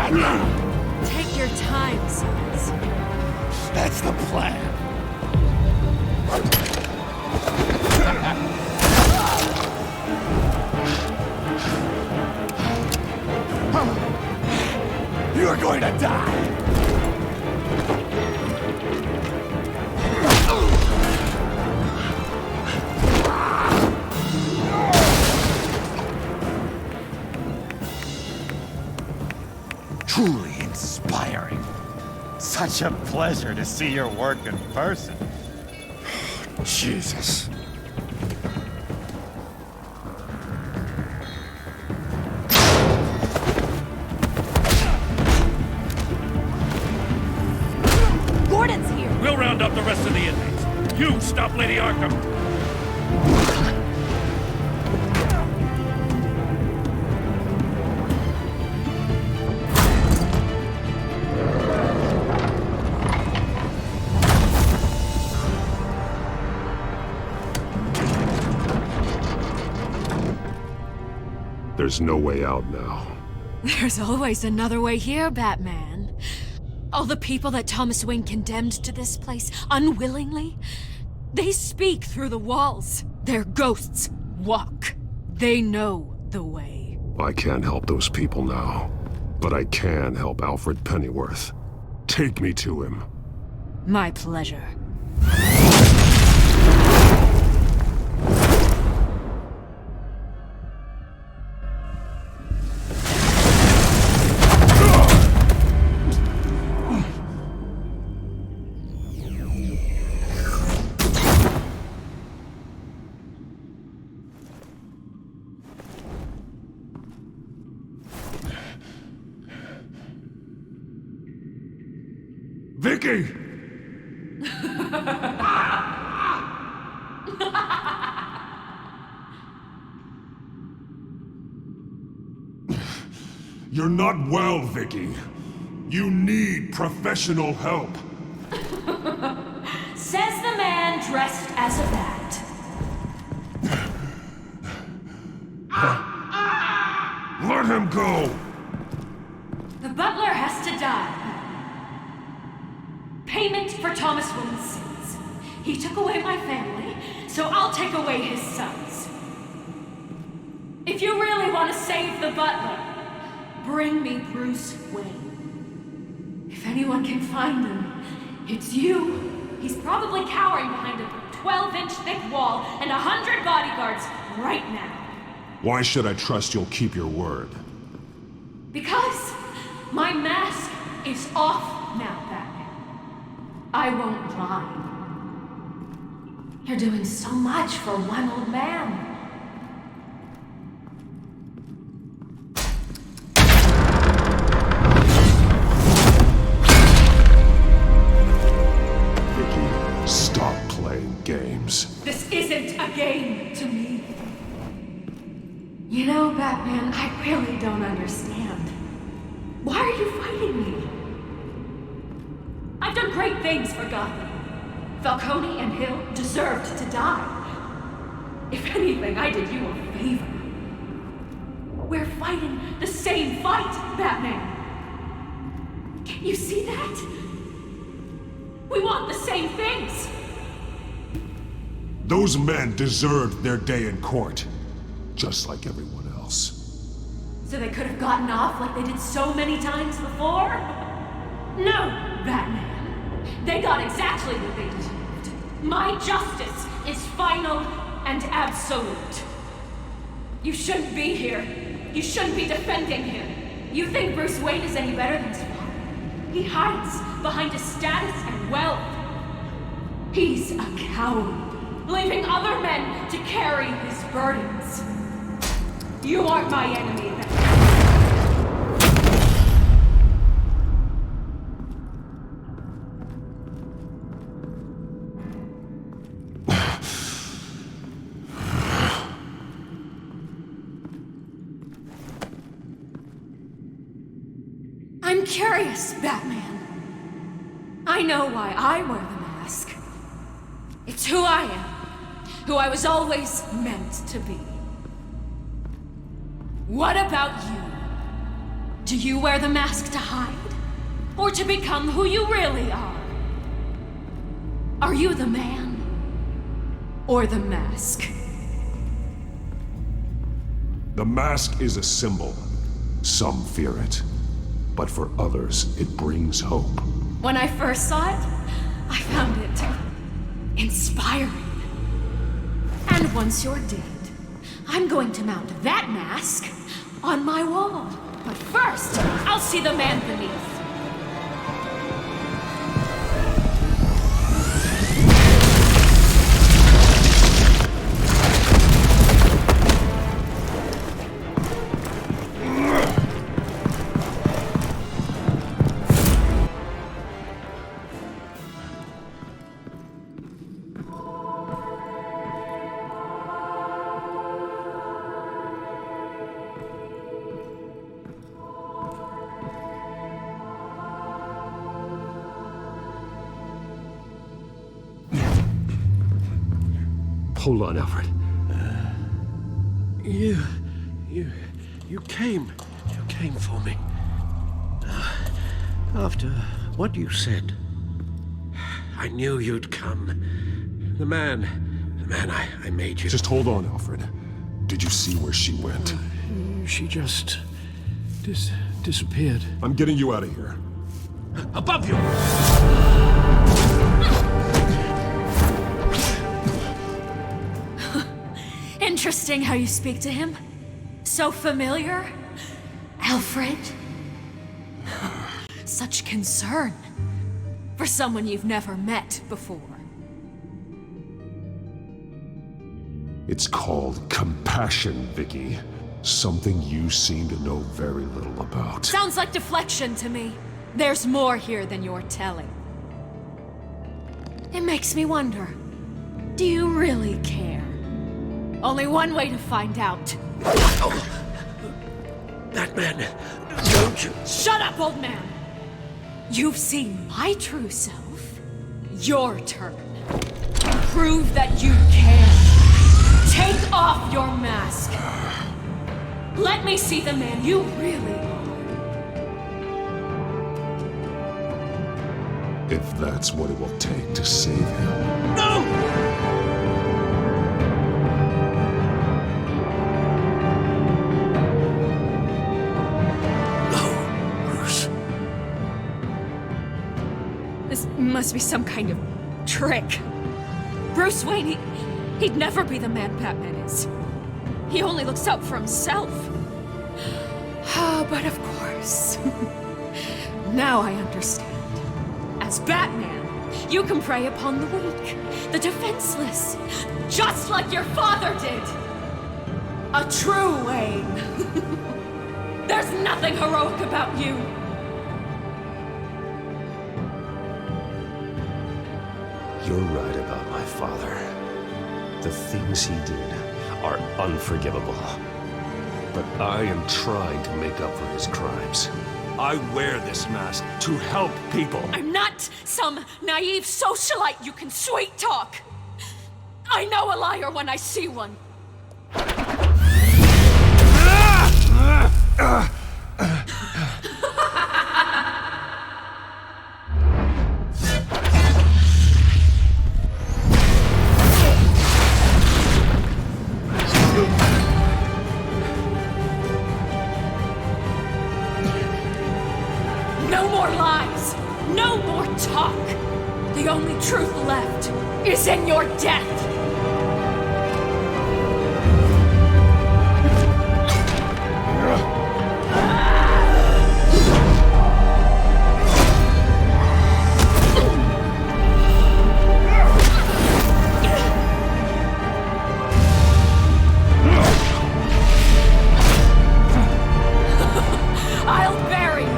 Take your time, sons. That's the plan. You're going to die! Truly inspiring. Such a pleasure to see your work in person. Jesus. Gordon's here! We'll round up the rest of the inmates. You stop Lady Arkham! There's no way out now. There's always another way here, Batman. All the people that Thomas Wayne condemned to this place unwillingly, they speak through the walls. Their ghosts walk. They know the way. I can't help those people now, but I can help Alfred Pennyworth. Take me to him. My pleasure. Vicky! You're not well, Vicky. You need professional help. Says the man dressed as a bat. Let him go! The butler has to die. Payment for Thomas Wayne's sins. He took away my family, so I'll take away his sons. If you really want to save the butler, bring me Bruce Wayne. If anyone can find him, it's you. He's probably cowering behind a 12-inch thick wall and 100 bodyguards right now. Why should I trust you'll keep your word? Because my mask is off now, Batman. I won't lie. You're doing so much for one old man. Vicky, stop playing games. This isn't a game to me. You know, Batman, I really don't understand. Why are you fighting me? I've done great things for Gotham. Falcone and Hill deserved to die. If anything, I did you a favor. We're fighting the same fight, Batman. Can you see that? We want the same things. Those men deserved their day in court, just like everyone else. So they could have gotten off like they did so many times before? No, Batman. They got exactly what they deserved. My justice is final and absolute. You shouldn't be here. You shouldn't be defending him. You think Bruce Wayne is any better than his father? He hides behind his status and wealth. He's a coward, leaving other men to carry his burdens. You aren't my enemy, Batman. I'm curious, Batman. I know why I wear the mask. It's who I am, who I was always meant to be. What about you? Do you wear the mask to hide? Or to become who you really are? Are you the man? Or the mask? The mask is a symbol. Some fear it. But for others, it brings hope. When I first saw it, I found it inspiring. And once you're dead, I'm going to mount that mask on my wall. But first, I'll see the man beneath. Hold on, Alfred. You came for me. After what you said, I knew you'd come. The man I made you. Just hold on, Alfred. Did you see where she went? She just disappeared. I'm getting you out of here. Above you! Interesting how you speak to him. So familiar. Alfred. Such concern for someone you've never met before. It's called compassion, Vicky. Something you seem to know very little about. Sounds like deflection to me. There's more here than you're telling. It makes me wonder, do you really care? Only one way to find out. Batman, don't you... Shut up, old man! You've seen my true self. Your turn. Prove that you care. Take off your mask. Let me see the man you really are. If that's what it will take to save him. No! This must be some kind of trick. Bruce Wayne, he'd never be the man Batman is. He only looks out for himself. But of course. Now I understand. As Batman, you can prey upon the weak, the defenseless, just like your father did. A true Wayne. There's nothing heroic about you. You're right about my father. The things he did are unforgivable. But I am trying to make up for his crimes. I wear this mask to help people. I'm not some naive socialite you can sweet talk. I know a liar when I see one. No more lies! No more talk! The only truth left is in your death! I'll bury you!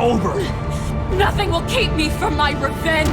over. Nothing will keep me from my revenge.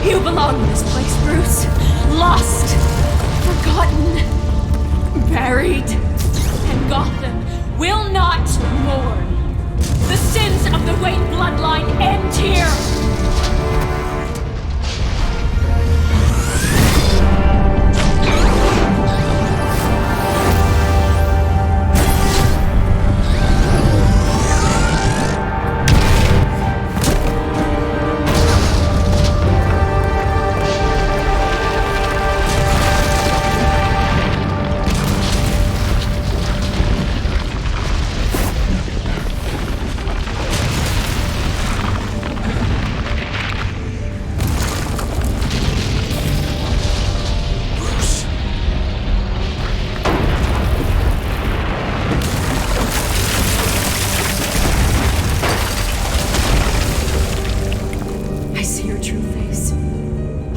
You belong in this place, Bruce. Lost, forgotten, buried. And Gotham will not mourn. The sins of the Wayne bloodline end here.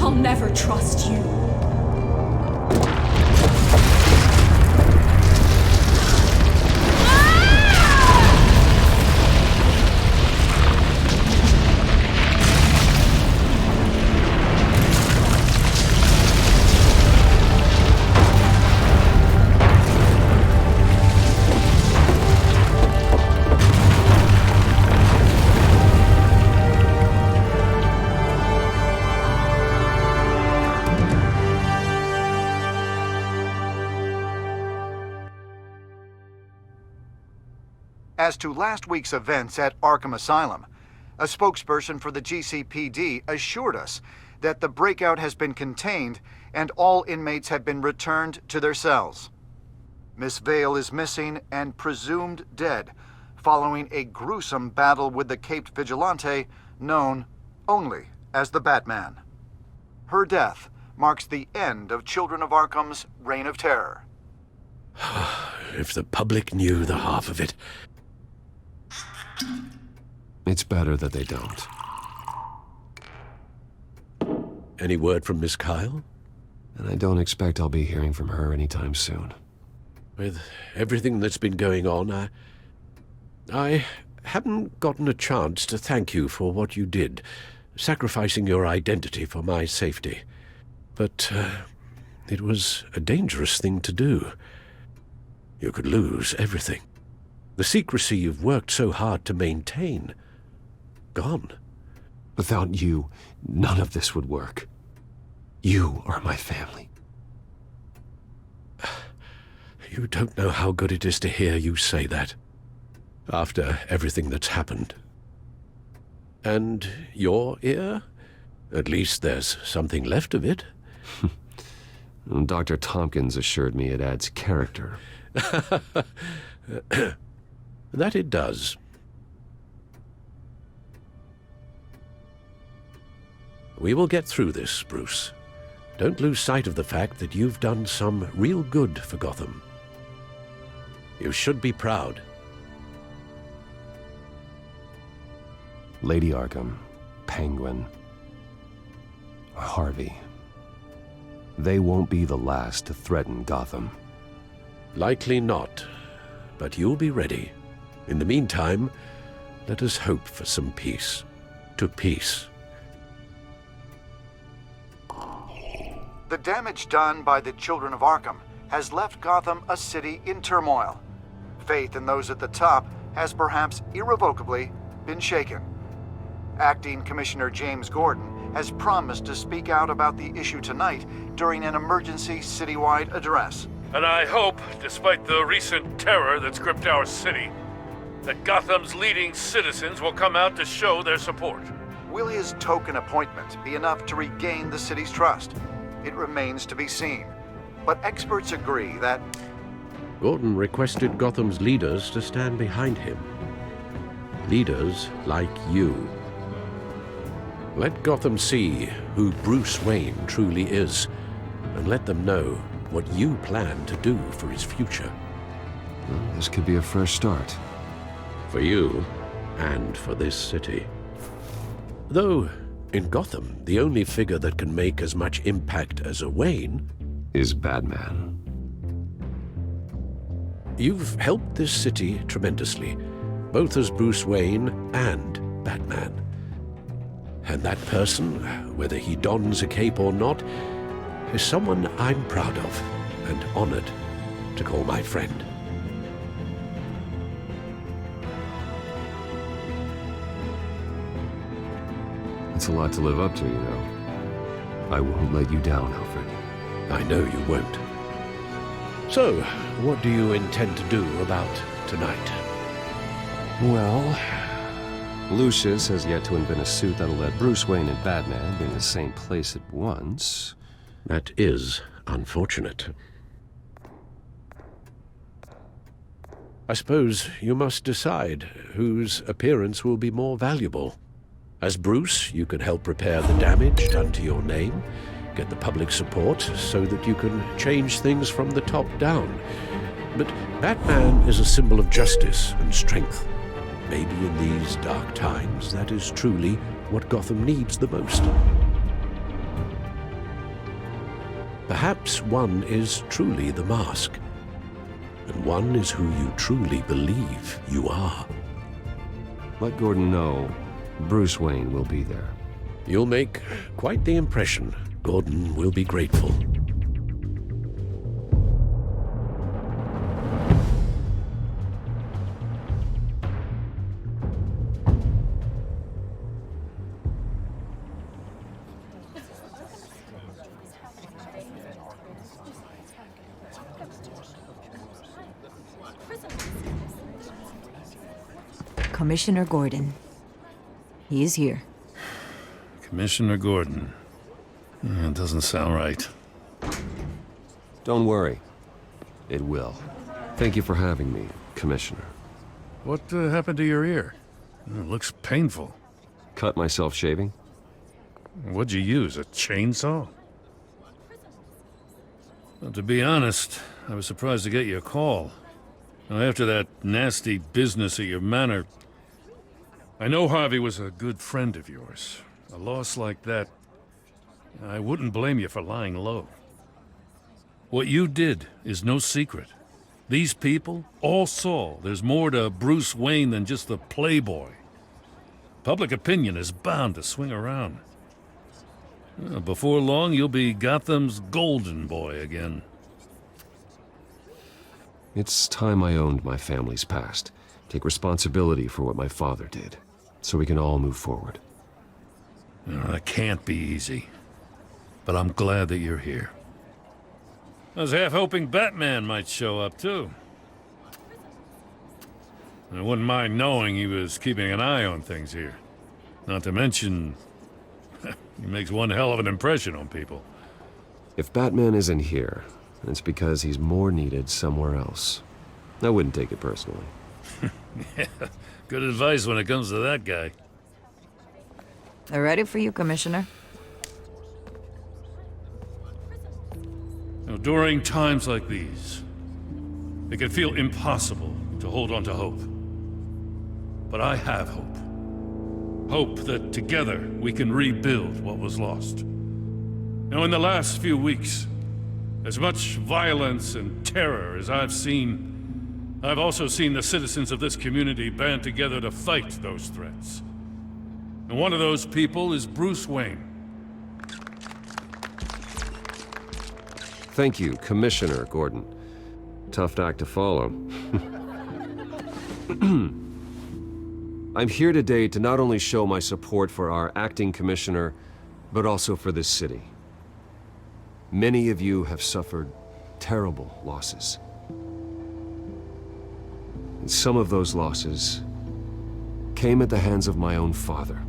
I'll never trust you. As to last week's events at Arkham Asylum, a spokesperson for the GCPD assured us that the breakout has been contained and all inmates have been returned to their cells. Miss Vale is missing and presumed dead following a gruesome battle with the caped vigilante known only as the Batman. Her death marks the end of Children of Arkham's reign of terror. If the public knew the half of it. It's better that they don't. Any word from Miss Kyle? And I don't expect I'll be hearing from her anytime soon. With everything that's been going on, I haven't gotten a chance to thank you for what you did, sacrificing your identity for my safety. But it was a dangerous thing to do. You could lose everything. The secrecy you've worked so hard to maintain. Gone. Without you, none of this would work. You are my family. You don't know how good it is to hear you say that. After everything that's happened. And your ear? At least there's something left of it. Dr. Tompkins assured me it adds character. That it does. We will get through this, Bruce. Don't lose sight of the fact that you've done some real good for Gotham. You should be proud. Lady Arkham, Penguin, Harvey. They won't be the last to threaten Gotham. Likely not, but you'll be ready. In the meantime, let us hope for some peace. To peace. The damage done by the Children of Arkham has left Gotham a city in turmoil. Faith in those at the top has perhaps irrevocably been shaken. Acting Commissioner James Gordon has promised to speak out about the issue tonight during an emergency citywide address. And I hope, despite the recent terror that's gripped our city, that Gotham's leading citizens will come out to show their support. Will his token appointment be enough to regain the city's trust? It remains to be seen. But experts agree that Gordon requested Gotham's leaders to stand behind him. Leaders like you. Let Gotham see who Bruce Wayne truly is, and let them know what you plan to do for his future. Well, this could be a fresh start. For you, and for this city. Though, in Gotham, the only figure that can make as much impact as a Wayne is Batman. You've helped this city tremendously, both as Bruce Wayne and Batman. And that person, whether he dons a cape or not, is someone I'm proud of and honored to call my friend. It's a lot to live up to, you know. I won't let you down, Alfred. I know you won't. So, what do you intend to do about tonight? Well, Lucius has yet to invent a suit that'll let Bruce Wayne and Batman be in the same place at once. That is unfortunate. I suppose you must decide whose appearance will be more valuable. As Bruce, you can help repair the damage done to your name, get the public support so that you can change things from the top down. But Batman is a symbol of justice and strength. Maybe in these dark times, that is truly what Gotham needs the most. Perhaps one is truly the mask, and one is who you truly believe you are. Let Gordon know Bruce Wayne will be there. You'll make quite the impression. Gordon will be grateful. Commissioner Gordon. He is here. Commissioner Gordon. It doesn't sound right. Don't worry. It will. Thank you for having me, Commissioner. What happened to your ear? It looks painful. Cut myself shaving? What'd you use, a chainsaw? Well, to be honest, I was surprised to get your call. Now, after that nasty business at your manor, I know Harvey was a good friend of yours. A loss like that, I wouldn't blame you for lying low. What you did is no secret. These people all saw there's more to Bruce Wayne than just the playboy. Public opinion is bound to swing around. Before long, you'll be Gotham's golden boy again. It's time I owned my family's past. Take responsibility for what my father did, so we can all move forward. That can't be easy. But I'm glad that you're here. I was half hoping Batman might show up, too. I wouldn't mind knowing he was keeping an eye on things here. Not to mention, he makes one hell of an impression on people. If Batman isn't here, it's because he's more needed somewhere else. I wouldn't take it personally. Yeah, good advice when it comes to that guy. They're ready for you, Commissioner. Now, during times like these, it can feel impossible to hold on to hope. But I have hope. Hope that together we can rebuild what was lost. Now, in the last few weeks, as much violence and terror as I've seen, I've also seen the citizens of this community band together to fight those threats. And one of those people is Bruce Wayne. Thank you, Commissioner Gordon. Tough act to follow. I'm here today to not only show my support for our acting commissioner, but also for this city. Many of you have suffered terrible losses. And some of those losses came at the hands of my own father,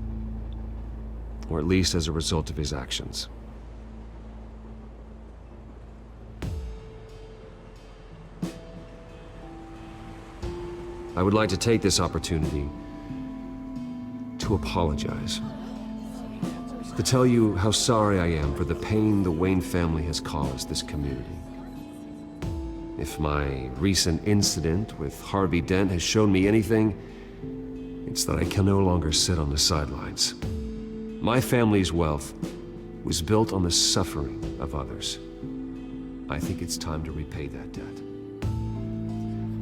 or at least as a result of his actions. I would like to take this opportunity to apologize. To tell you how sorry I am for the pain the Wayne family has caused this community. If my recent incident with Harvey Dent has shown me anything, it's that I can no longer sit on the sidelines. My family's wealth was built on the suffering of others. I think it's time to repay that debt.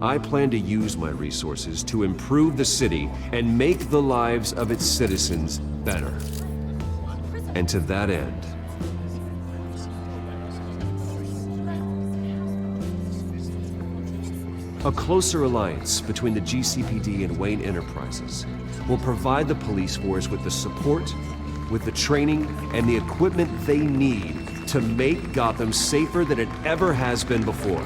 I plan to use my resources to improve the city and make the lives of its citizens better. And to that end, a closer alliance between the GCPD and Wayne Enterprises will provide the police force with the support, with the training, and the equipment they need to make Gotham safer than it ever has been before.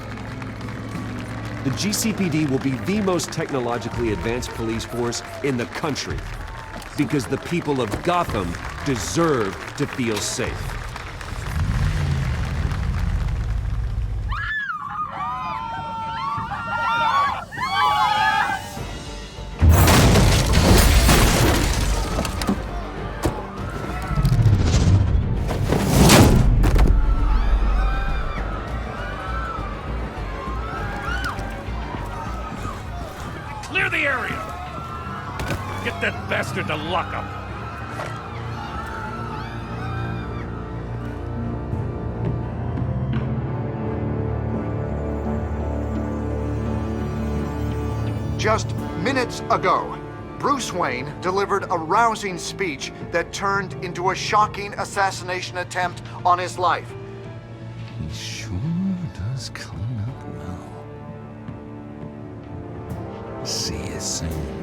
The GCPD will be the most technologically advanced police force in the country, because the people of Gotham deserve to feel safe. Clear the area! Get that bastard to lock up! Just minutes ago, Bruce Wayne delivered a rousing speech that turned into a shocking assassination attempt on his life. He sure does clean up well. See you soon.